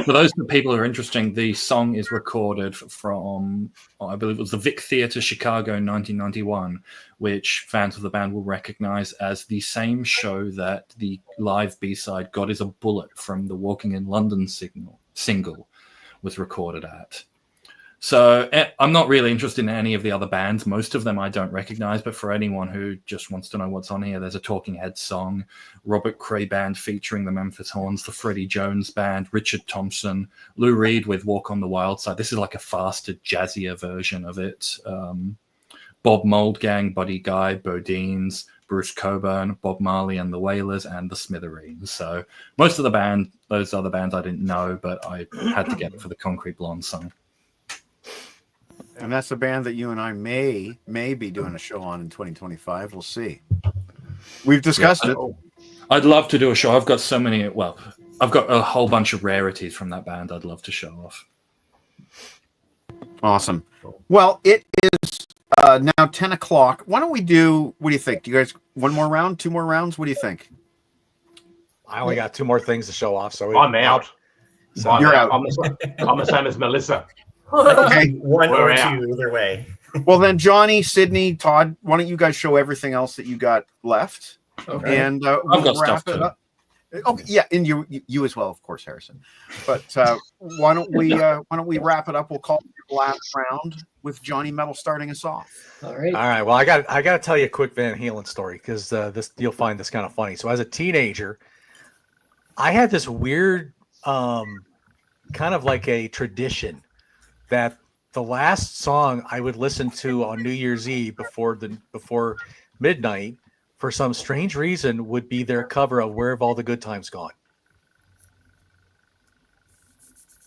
For those people who are interested, the song is recorded from, I believe it was the Vic Theatre, Chicago in 1991, which fans of the band will recognize as the same show that the live B-side God Is a Bullet from the Walking in London single was recorded at. So I'm not really interested in any of the other bands. Most of them I don't recognize, but for anyone who just wants to know what's on here, there's a Talking Heads song, Robert Cray Band featuring the Memphis Horns, the Freddie Jones Band, Richard Thompson, Lou Reed with Walk on the Wild Side. This is like a faster, jazzier version of it. Bob Moldgang, Buddy Guy, Bodines, Bruce Coburn, Bob Marley and the Wailers, and the Smithereens. So most of those other bands I didn't know, but I had to get it for the Concrete Blonde song. And that's the band that you and I may be doing a show on in 2025. We'll see. We've discussed it. I'd love to do a show. I've got so many. Well, I've got a whole bunch of rarities from that band I'd love to show off. Awesome. Well, it is now 10 o'clock. Why don't we do, what do you think? Do you guys, one more round, two more rounds? What do you think? I only got two more things to show off. So I'm out. So you're out. I'm the same as Melissa. Okay. One or two, either way. Well, then, Johnny, Sydney, Todd, why don't you guys show everything else that you got left? Okay. And I've got wrap stuff it too. up. Okay, yeah, and you as well, of course, Harrison. But why don't we wrap it up? We'll call it the last round with Johnny Metal starting us off. All right. All right. Well, I got to tell you a quick Van Halen story because you'll find this kind of funny. So, as a teenager, I had this weird, kind of like a tradition that the last song I would listen to on New Year's Eve before midnight, for some strange reason, would be their cover of "Where Have All the Good Times Gone."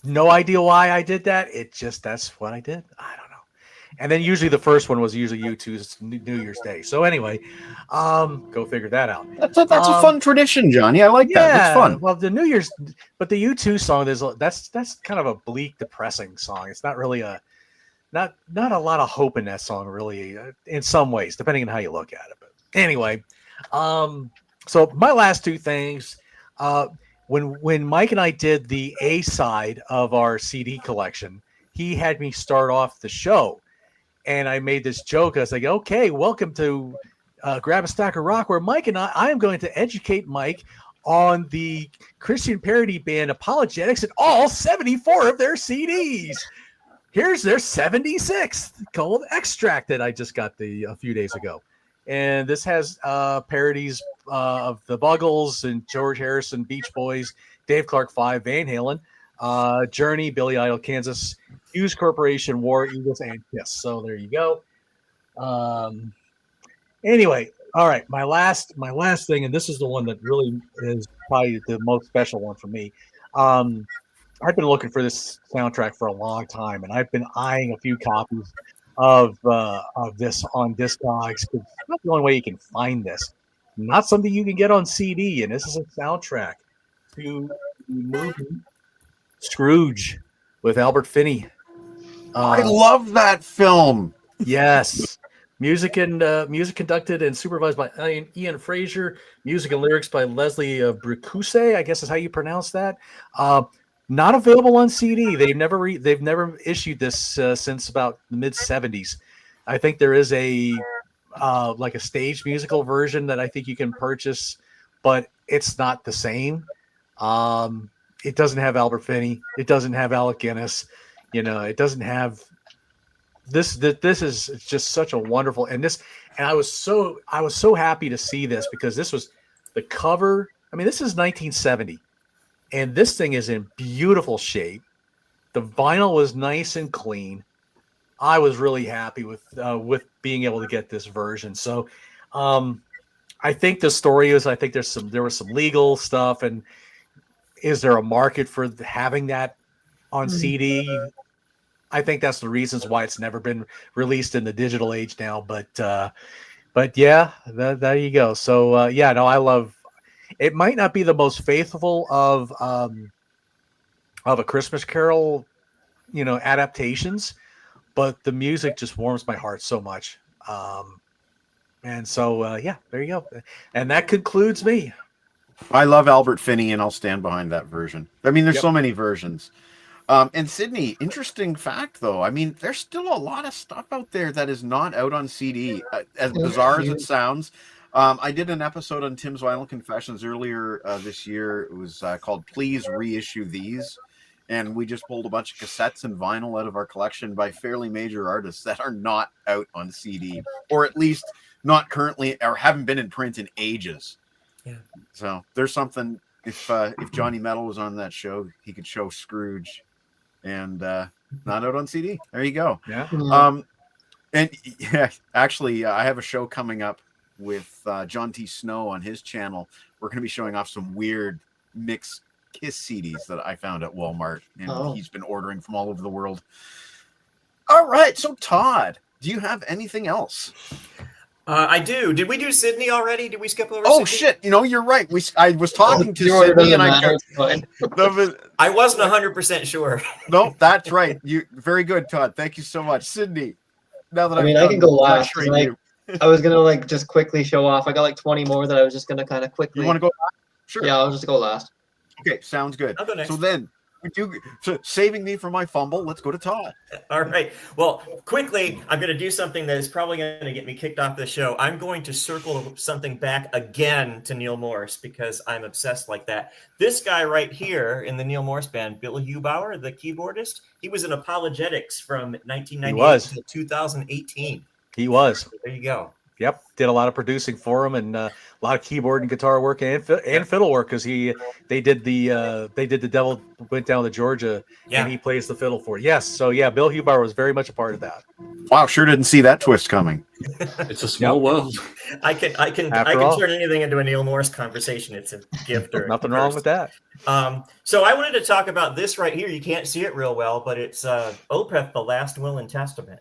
No idea why I did that. That's what I did. I don't know. And then usually the first one was usually U2's New Year's Day. So anyway, go figure that out. That's a fun tradition, Johnny. I like that. It's fun. Well, the New Year's, but the U2 song that's kind of a bleak, depressing song. It's not really not a lot of hope in that song, really, in some ways, depending on how you look at it. But anyway, so my last two things, when Mike and I did the A side of our CD collection, he had me start off the show. And I made this joke. I was like, okay, welcome to Grab a Stack of Rock, where Mike and I am going to educate Mike on the Christian parody band Apologetics and all 74 of their CDs. Here's their 76th called Extract that I just got a few days ago. And this has parodies of the Buggles and George Harrison, Beach Boys, Dave Clark 5, Van Halen, Journey, Billy Idol, Kansas, Hughes Corporation, War Eagles, and Kiss. So there you go. Anyway, all right. My last thing, and this is the one that really is probably the most special one for me. I've been looking for this soundtrack for a long time, and I've been eyeing a few copies of this on Discogs. It's not the only way you can find this. Not something you can get on CD, and this is a soundtrack to the movie Scrooge with Albert Finney. I love that film. Yes. Music conducted and supervised by Ian Fraser. Music and lyrics by Leslie Bricuse, I guess is how you pronounce that. Not available on CD. They've never issued this since about the mid '70s. I think there is a like a stage musical version that I think you can purchase, but it's not the same. It doesn't have Albert Finney. It doesn't have Alec Guinness. It doesn't have this. This is just such a wonderful and I was so happy to see this because this was the cover. I mean, this is 1970, and this thing is in beautiful shape. The vinyl was nice and clean. I was really happy with being able to get this version. So, I think the story is I think there was some legal stuff, and is there a market for having that on CD? I think that's the reasons why it's never been released in the digital age now. But yeah, there you go. So I love. It might not be the most faithful of A Christmas Carol, adaptations, but the music just warms my heart so much. And so there you go. And that concludes me. I love Albert Finney, and I'll stand behind that version. I mean, there's so many versions. And Sydney, interesting fact, though. I mean, there's still a lot of stuff out there that is not out on CD. As bizarre as it sounds, I did an episode on Tim's Vinyl Confessions earlier this year. It was called Please Reissue These. And we just pulled a bunch of cassettes and vinyl out of our collection by fairly major artists that are not out on CD, or at least not currently, or haven't been in print in ages. Yeah. So there's something. If Johnny Metal was on that show, he could show Scrooge, and not out on CD. There you go. Yeah. And yeah, actually, I have a show coming up with John T. Snow on his channel. We're going to be showing off some weird mixed Kiss CDs that I found at Walmart, and he's been ordering from all over the world. All right, so Todd, do you have anything else? I do. Did we do Sydney already? Did we skip over? Oh Sydney? shit! You're right. I was talking to Sydney, and I wasn't 100% sure. No, that's right. You very good, Todd. Thank you so much, Sydney. Now that I can go last. I was gonna just quickly show off. I got 20 more that I was just gonna kind of quickly. You want to go? Sure. Yeah, I'll just go last. Okay, sounds good. I'll go next. So then, saving me from my fumble, let's go to Todd. All right. Well, quickly, I'm going to do something that is probably going to get me kicked off the show. I'm going to circle something back again to Neil Morse because I'm obsessed like that. This guy right here in the Neil Morse band, Bill Hubauer, the keyboardist, he was in Apologetics from 1998 to 2018. He was. There you go. Yep, did a lot of producing for him and a lot of keyboard and guitar work and fiddle work because they did the Devil Went Down to Georgia and he plays the fiddle for it. Yes, so yeah, Bill Hubauer was very much a part of that. Wow, sure didn't see that twist coming. It's a small world. I can turn anything into a Neil Morse conversation. It's a gift or nothing wrong with that. So I wanted to talk about this right here. You can't see it real well, but it's Opeth, The Last Will and Testament,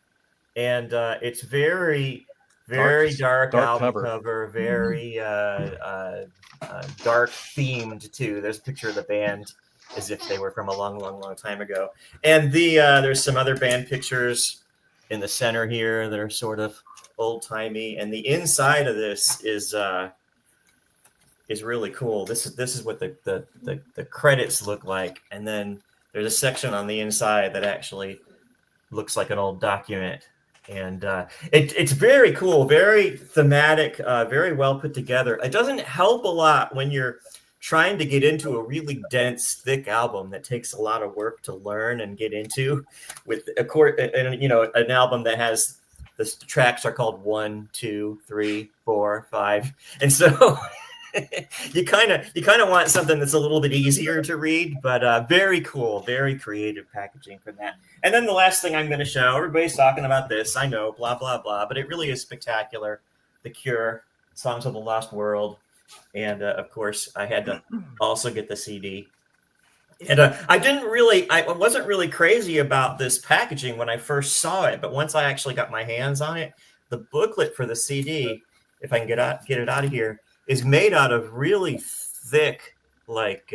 and it's very dark album cover, very dark themed too. There's a picture of the band as if they were from a long time ago. And there's some other band pictures in the center here that are sort of old timey. And the inside of this is really cool. This is what the credits look like. And then there's a section on the inside that actually looks like an old document. And it's very cool, very thematic, very well put together. It doesn't help a lot when you're trying to get into a really dense, thick album that takes a lot of work to learn and get into. With an album that has the tracks are called 1, 2, 3, 4, 5, and so you kind of want something that's a little bit easier to read, but very cool, very creative packaging for that. And then the last thing I'm going to show, everybody's talking about this, I know, blah, blah, blah, but it really is spectacular. The Cure, Songs of the Lost World. And of course, I had to also get the CD. And I wasn't really crazy about this packaging when I first saw it, but once I actually got my hands on it, the booklet for the CD, if I can get it out of here, is made out of really thick, like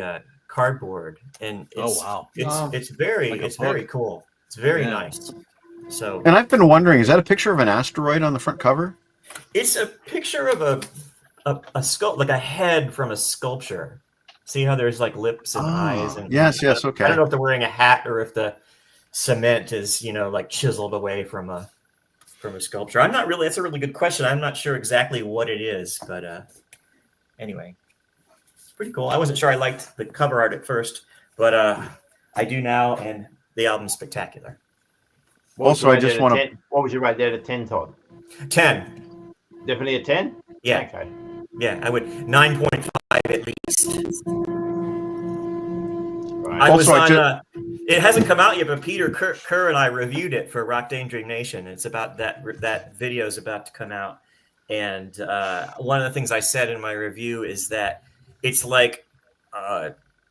cardboard, and it's very cool. It's very nice. So, and I've been wondering, is that a picture of an asteroid on the front cover? It's a picture of a sculpt, like a head from a sculpture. See how there's like lips and eyes, and yes, okay. I don't know if they're wearing a hat or if the cement is, like chiseled away from a sculpture. I'm not really. That's a really good question. I'm not sure exactly what it is, but anyway, it's pretty cool. I wasn't sure I liked the cover art at first, but I do now, and the album's spectacular. Also, I just want to. What would you rate that at 10, Todd? 10. Definitely a 10. Yeah. Okay. Yeah, I would 9.5 at least. Right. I was on. It hasn't come out yet, but Peter Kerr and I reviewed it for Rock Daydream Nation. It's about that video is about to come out, and one of the things I said in my review is that it's like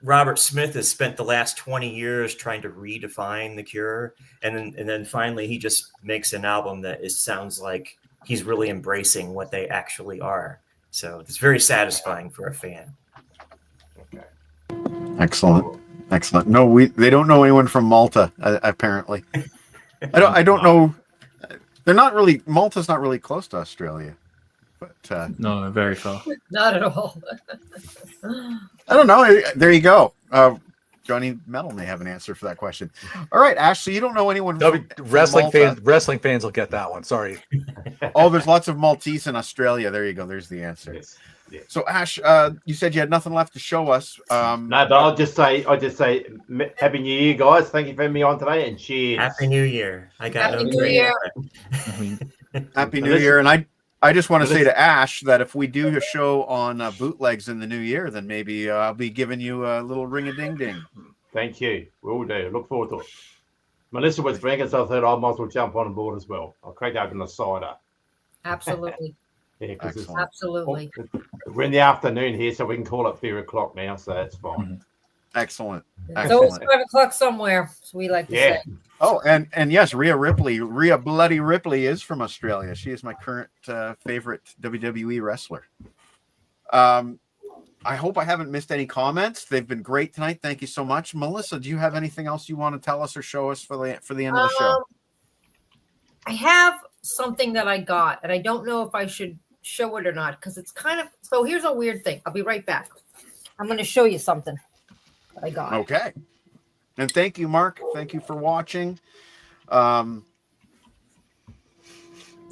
Robert Smith has spent the last 20 years trying to redefine The Cure, and then finally he just makes an album that sounds like he's really embracing what they actually are. So it's very satisfying for a fan. Okay. Excellent. No, they don't know anyone from Malta, apparently. I don't know. They're not really. Malta's not really close to Australia, but no, very far. Not at all. I don't know. There you go. Johnny Metal may have an answer for that question. All right, Ashley, you don't know anyone from wrestling Malta. Wrestling fans will get that one. Sorry. Oh, there's lots of Maltese in Australia. There you go. There's the answer. Yes. Yes. So, Ash, you said you had nothing left to show us. No, but I'll just say, Happy New Year, guys. Thank you for having me on today, and cheers. Happy New Year. I got Happy New Year. Happy New Year. And I just want to say to Ash that if we do a show on bootlegs in the new year, then maybe I'll be giving you a little ring-a-ding-ding. Thank you. Will do. Look forward to it. Melissa was drinking, so I thought I might as well jump on board as well. I'll crack open the cider. Absolutely. Yeah, because Absolutely. we're in the afternoon here, so we can call it 3 o'clock now, so that's fine. Excellent. It's always 5 o'clock somewhere, so we like to say. Oh, and yes, Rhea Bloody Ripley is from Australia. She is my current favorite WWE wrestler. I hope I haven't missed any comments. They've been great tonight. Thank you so much. Melissa, do you have anything else you want to tell us or show us for the end of the show? I have something that I got, and I don't know if I should show it or not, because it's kind of, so here's a weird thing. I'll be right back. I'm going to show you something that I got. Okay. And thank you, Mark. Thank you for watching. Yeah,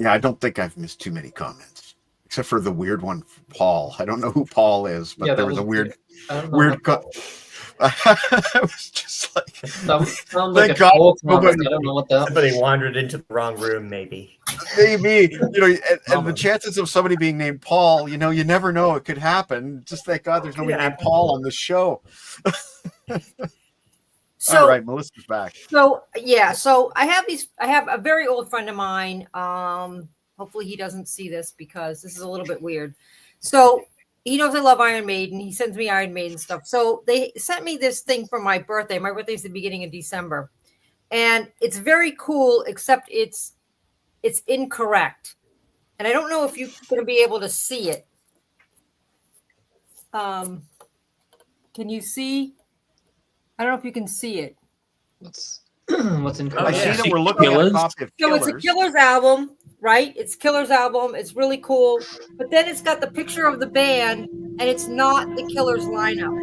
I don't think I've missed too many comments, except for the weird one, Paul. I don't know who Paul is, but there was a weird. I was just like, thank God, nobody, I don't know what that. Somebody wandered into the wrong room, maybe. Maybe, and the chances of somebody being named Paul, you never know. It could happen. Just thank God there's nobody named Paul on the show. So, all right, Melissa's back. So I have a very old friend of mine. Hopefully he doesn't see this because this is a little bit weird. So he knows I love Iron Maiden. He sends me Iron Maiden stuff. So they sent me this thing for my birthday. My birthday is the beginning of December. And it's very cool, except it's incorrect. And I don't know if you're going to be able to see it. Can you see? I don't know if you can see it. What's incorrect? I see that we're looking at a copy of So Killers. it's a Killers album, right? It's Killers album. It's really cool. But then it's got the picture of the band, and it's not the Killers lineup.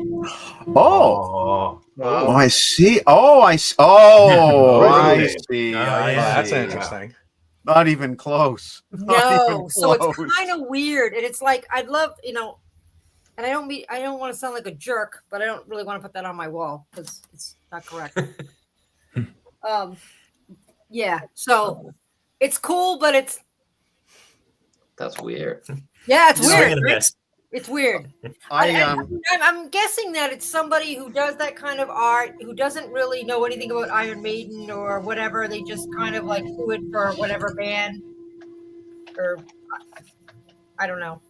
I see. I see. That's interesting. Not even close. No, so it's kind of weird, and it's like I'd love, and I don't want to sound like a jerk, but I don't really want to put that on my wall because it's not correct. Yeah, so it's cool, but that's weird. Yeah, it's weird. Right? It's weird. I'm guessing that it's somebody who does that kind of art, who doesn't really know anything about Iron Maiden or whatever. They just kind of like do it for whatever band, or I don't know.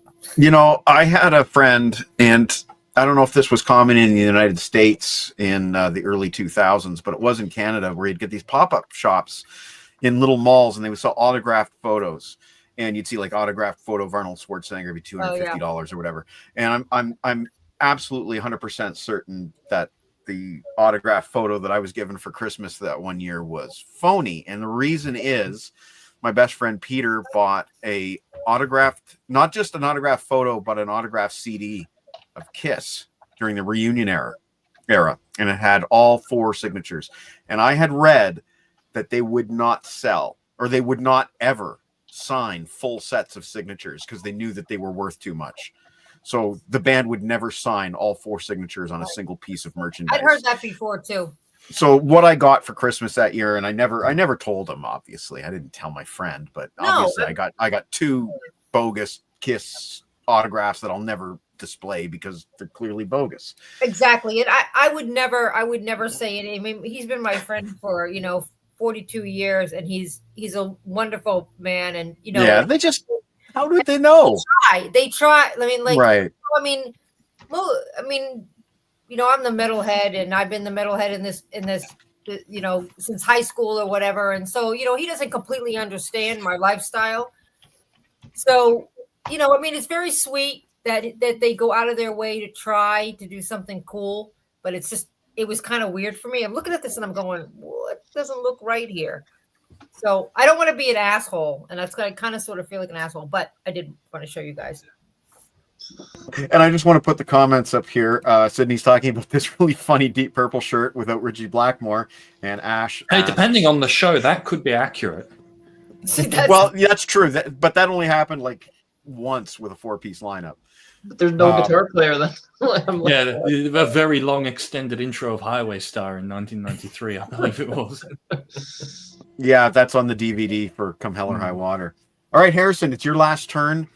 I had a friend, and I don't know if this was common in the United States in the early 2000s, but it was in Canada where you'd get these pop-up shops in little malls, and they would sell autographed photos. And you'd see like autographed photo of Arnold Schwarzenegger be $250 or whatever. And I'm absolutely 100% certain that the autographed photo that I was given for Christmas that one year was phony. And the reason is my best friend Peter bought a autographed, not just an autographed photo, but an autographed CD of Kiss during the reunion era. And it had all 4 signatures. And I had read that they would not sell, or they would not ever sign full sets of signatures because they knew that they were worth too much. So the band would never sign all 4 signatures on a single piece of merchandise. I'd heard that before too. So what I got for Christmas that year, and I never told him, obviously. I didn't tell my friend, but obviously I got 2 bogus Kiss autographs that I'll never display because they're clearly bogus. Exactly. And I would never say it. I mean, he's been my friend for, 42 years, and he's a wonderful man. And, yeah, they just, how did they know? They try. I mean, like, right. I'm the metalhead, and I've been the metalhead in this, since high school or whatever. And so, he doesn't completely understand my lifestyle. So, it's very sweet that they go out of their way to try to do something cool, but it was kind of weird for me. I'm looking at this and I'm going, what doesn't look right here? So I don't want to be an asshole, and that's going to kind of sort of feel like an asshole, but I did want to show you guys. And I just want to put the comments up here. Sydney's talking about this really funny Deep Purple shirt without Richie Blackmore, and Ash. Hey, depending on the show, that could be accurate. Well, yeah, that's true. But that only happened like once with a 4-piece lineup. But there's no guitar player then. A very long extended intro of Highway Star in 1993, I believe it was. Yeah, that's on the DVD for Come Hell or High Water. All right, Harrison, it's your last turn.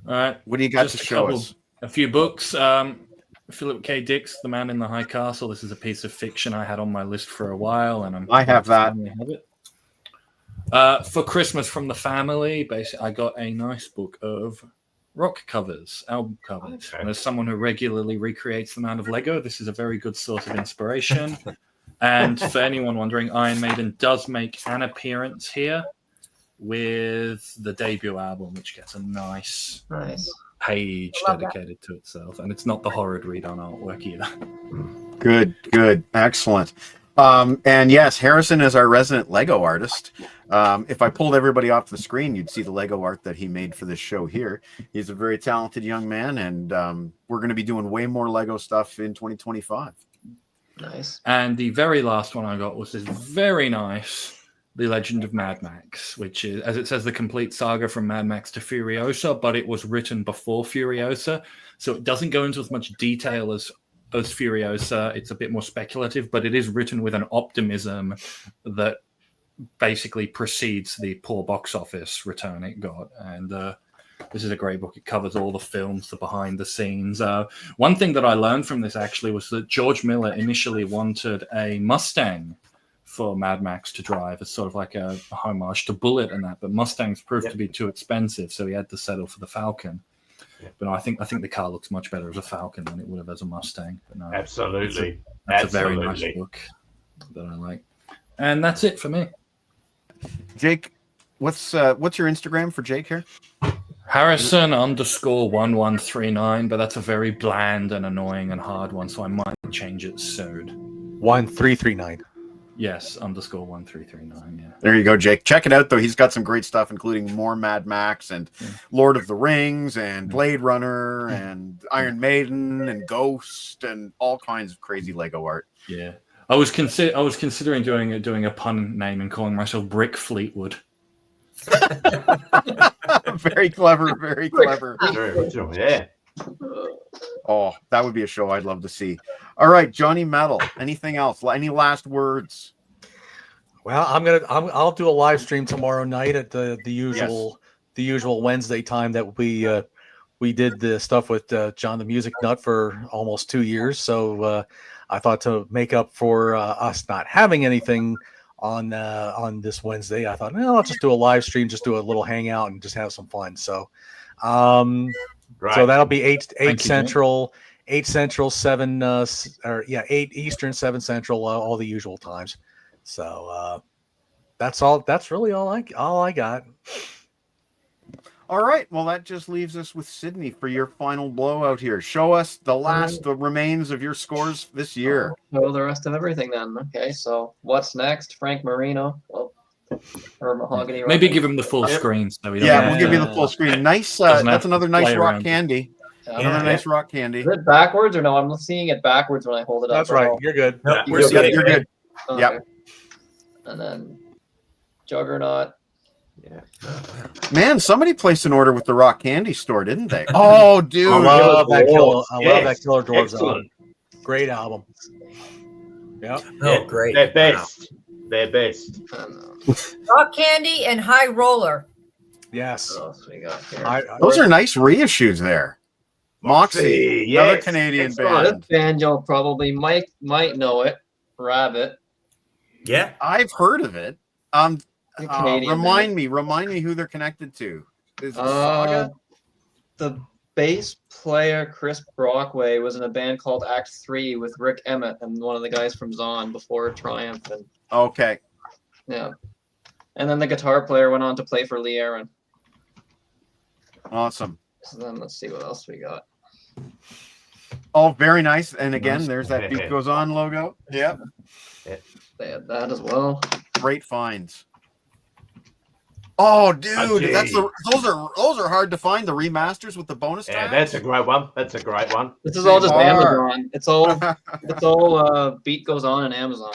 All right. What do you got to show us? A few books. Philip K. Dick's The Man in the High Castle. This is a piece of fiction I had on my list for a while, and I have that. For Christmas from the family, basically, I got a nice book of rock covers, album covers. Okay. And as someone who regularly recreates them out of Lego, this is a very good source of inspiration. And for anyone wondering, Iron Maiden does make an appearance here with the debut album, which gets a nice page dedicated to itself. And it's not the horrid read on artwork either. Good. Excellent. And yes, Harrison is our resident Lego artist. If I pulled everybody off the screen, you'd see the Lego art that he made for this show here. He's a very talented young man, and we're going to be doing way more Lego stuff in 2025. Nice. And the very last one I got was this very nice The Legend of Mad Max, which is, as it says, the complete saga from Mad Max to Furiosa, but it was written before Furiosa, so it doesn't go into as much detail as Furiosa. It's a bit more speculative, but it is written with an optimism that basically precedes the poor box office return it got. And this is a great book. It covers all the films, the behind the scenes. One thing that I learned from this actually was that George Miller initially wanted a Mustang for Mad Max to drive as sort of like a homage to Bullitt and that, but Mustangs proved to be too expensive, so he had to settle for the Falcon. But no, I think the car looks much better as a Falcon than it would have as a Mustang. But no, absolutely, that's a very nice book that I like. And that's it for me. Jake, what's your Instagram for Jake here? Harrison_1139, but that's a very bland and annoying and hard one, so I might change it soon. 1339. Yes, _1339. Yeah. There you go, Jake. Check it out, though. He's got some great stuff, including more Mad Max and Lord of the Rings and Blade Runner and Iron Maiden and Ghost and all kinds of crazy Lego art. Yeah, I was considering doing a pun name and calling myself Brick Fleetwood. Very clever. Very clever. Very original, yeah. Oh, that would be a show I'd love to see. All right, Johnny Metal. Anything else? Any last words? Well, I'll do a live stream tomorrow night at the usual Wednesday time that we did the stuff with John the Music Nut for almost 2 years. So I thought to make up for us not having anything on this Wednesday, I thought, I'll just do a live stream, just do a little hangout and just have some fun. So. Right. So that'll be 8 Central, 8 Central, 8 Eastern, 7 Central, all the usual times. So that's all. That's really all I got. All right. Well, that just leaves us with Sydney for your final blowout here. Show us the remains of your scores this year. So the rest of everything then. Okay, so what's next? Frank Marino. Well, or Mahogany. Maybe Rocket. give him the full screen. So We'll give you the full screen. Nice. That's another nice play rock around. candy. Another nice rock candy. Is it backwards or no? I'm seeing it backwards when I hold it up. That's right. You're good. Nope, You're You're good. Okay. Yep. And then Juggernaut. Yeah. Man, somebody placed an order with the Rock Candy Store, didn't they? Oh, dude. I love that Killer. I love Yes. that Killer Dwarves Excellent. album. Great album. Yep. Oh, great. They're best. They're best. Rock Candy and High Roller. Yes. What else we got here? Those are nice reissues there. Moxie, Yes. another Canadian Excellent. band. This band you'll probably might know it. Rabbit. Yeah. I've heard of it. A Canadian Remind me who they're connected to. Is it Saga? The bass player Chris Brockway was in a band called Act 3 with Rick Emmett and one of the guys from Zon before Triumph, and Okay. yeah. And then the guitar player went on to play for Lee Aaron. Awesome. So then let's see what else we got. Oh, very nice. And again, Nice. there's that Beat Goes On logo. Yep. They had that as well. Great finds. Oh, dude, Okay. those are hard to find. The remasters with the bonus Yeah, tracks. that's a great one. That's a great one. This is all just They are. Amazon. It's all Beat Goes On and Amazon.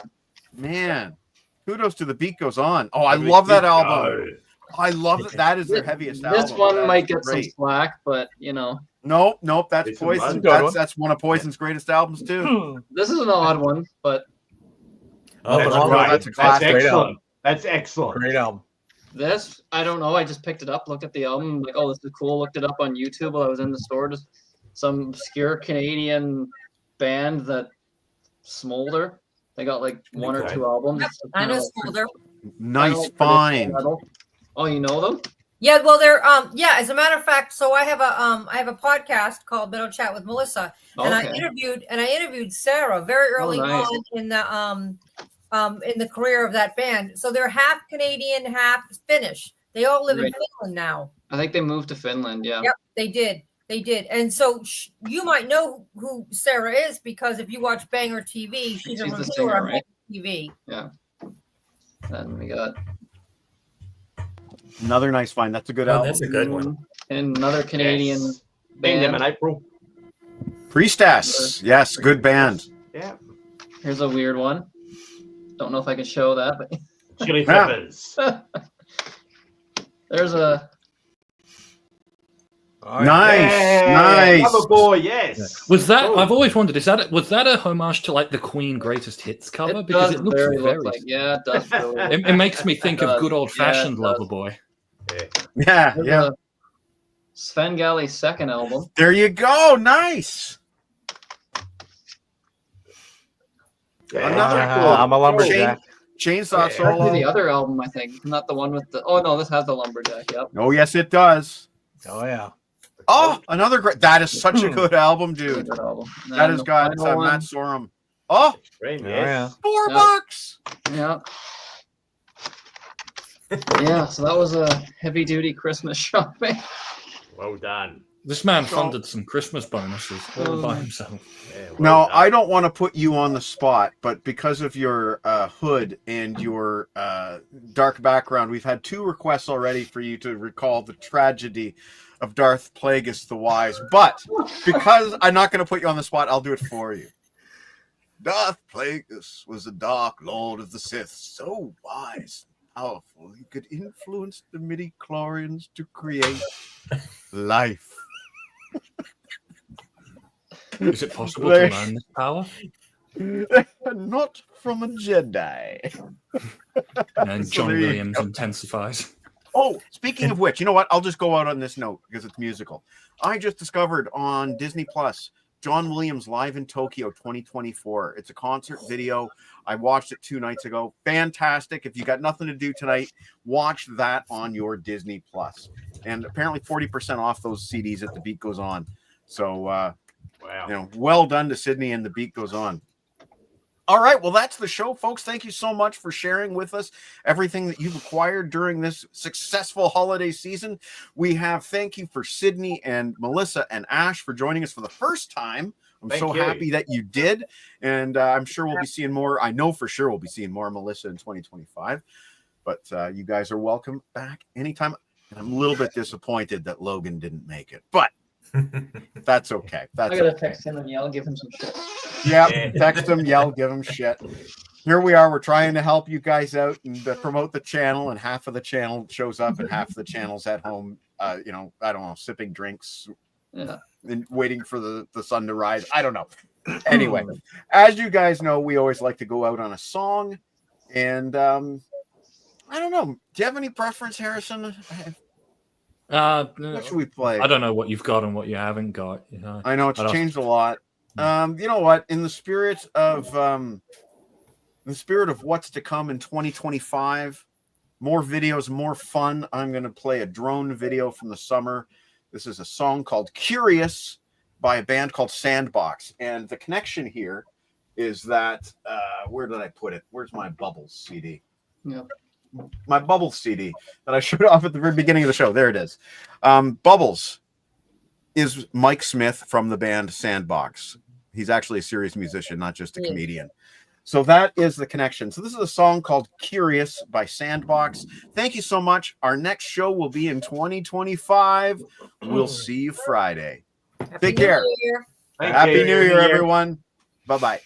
Man, kudos to the Beat Goes On. Oh, I Every love that beat album. goes. I love that. That is their heaviest album. This one That might is get some great. slack, but you know, Nope. That's It's a Poison. good one. That's one of Poison's greatest albums too. this is an odd one, but Oh, That's that's all great. right. That's a That's classic. Great album. excellent. That's excellent. Great album. this, I don't know. I just picked it up, looked at the album, like, oh, this is cool. Looked it up on YouTube while I was in the store. Just some obscure Canadian band that Smolder. They got like one or Okay. two albums. Yep, It's I kinda know like- Smolder. Nice kinda like find. metal. Oh, you know them? Yeah, well, they're as a matter of fact, so I have a podcast called Middle Chat with Melissa, and I Okay. interviewed Sarah very early nice. on in the career of that band. So they're half Canadian, half Finnish. They all live in Right. Finland now. I think they moved to Finland. Yeah. Yep, they did. And so you might know who Sarah is because if you watch Banger TV, she's a She's the reviewer singer, on right? Banger TV. Then we got Another nice find. That's a good Oh, album. that's a good one. and another Canadian Yes. Seen them in band. April. Priestess. Yes, good band. Yeah. Here's a weird one. Don't know if I can show that, but Chili Yeah. Peppers. there's a All right. Nice. Yeah, Nice. Lover Boy, yes. Was that? Cool. I've always wondered. Was that a homage to like the Queen Greatest Hits cover? it Because does it looks very very. look like it does really It makes me think It of does. good old fashioned Yeah, it does. Loverboy. Yeah, There's yeah. a Sven Galli's second album. There you go. Nice. Yeah. Another I'm a lumberjack. Chainsaw Yeah. Actually, the Solo. other album, I think, not the one with the. Oh no, this has the lumberjack. Yep. Oh, yes, it does. Oh yeah. Oh, another great. That is such a good album, dude. Good album. And That then has the got final one- Matt Sorum. Oh, Green, Oh, yeah. yes. $4. Yeah. Yeah. So that was a heavy duty Christmas shopping. Well done. This man So- funded some Christmas bonuses all by himself. Yeah, well Now, done. I don't want to put you on the spot, but because of your hood and your dark background, we've had 2 requests already for you to recall the tragedy of Darth Plagueis the Wise. But because I'm not going to put you on the spot, I'll do it for you. Darth Plagueis was a dark lord of the Sith, so wise and powerful he could influence the midi-chlorians to create life. Is it possible They- to learn this power? Not from a Jedi. And So John there you Williams go. intensifies. Oh, speaking of which, you know what? I'll just go out on this note because it's musical. I just discovered on Disney Plus John Williams Live in Tokyo 2024. It's a concert video. I watched it 2 nights ago. Fantastic. If you got nothing to do tonight, watch that on your Disney Plus. And apparently 40% off those CDs at The Beat Goes On. So Wow. Wow. well done to Sydney, and the beat goes on. All right, well, that's the show, folks. Thank you so much for sharing with us everything that you've acquired during this successful holiday season. We have thank you for Sydney and Melissa and Ash for joining us for the first time. I'm Thank so you. happy that you did, and I'm sure we'll be seeing more. I know for sure we'll be seeing more Melissa in 2025, but you guys are welcome back anytime. And I'm a little bit disappointed that Logan didn't make it, but that's okay. That's I gotta okay. text him and yell, give him some shit. Yeah, text him, yell, give him shit. Here we are. We're trying to help you guys out and promote the channel, and half of the channel shows up, and half of the channel's at home. I don't know, sipping drinks, Yeah. and waiting for the sun to rise. I don't know. Anyway, as you guys know, we always like to go out on a song, and I don't know. Do you have any preference, Harrison? What should we play? I don't know what you've got and what you haven't got. You know, I know it's changed a lot. You know what? In the spirit of what's to come in 2025, more videos, more fun. I'm going to play a drone video from the summer. This is a song called "Curious" by a band called Sandbox, and the connection here is that where did I put it? Where's my Bubbles CD? Yeah. My Bubbles CD that I showed off at the very beginning of the show. There it is. Bubbles is Mike Smith from the band Sandbox. He's actually a serious musician, not just a comedian. So that is the connection. So this is a song called "Curious" by Sandbox. Thank you so much. Our next show will be in 2025. We'll see you Friday. Take care. New Year. Thank Happy you. New Year, everyone. Bye-bye.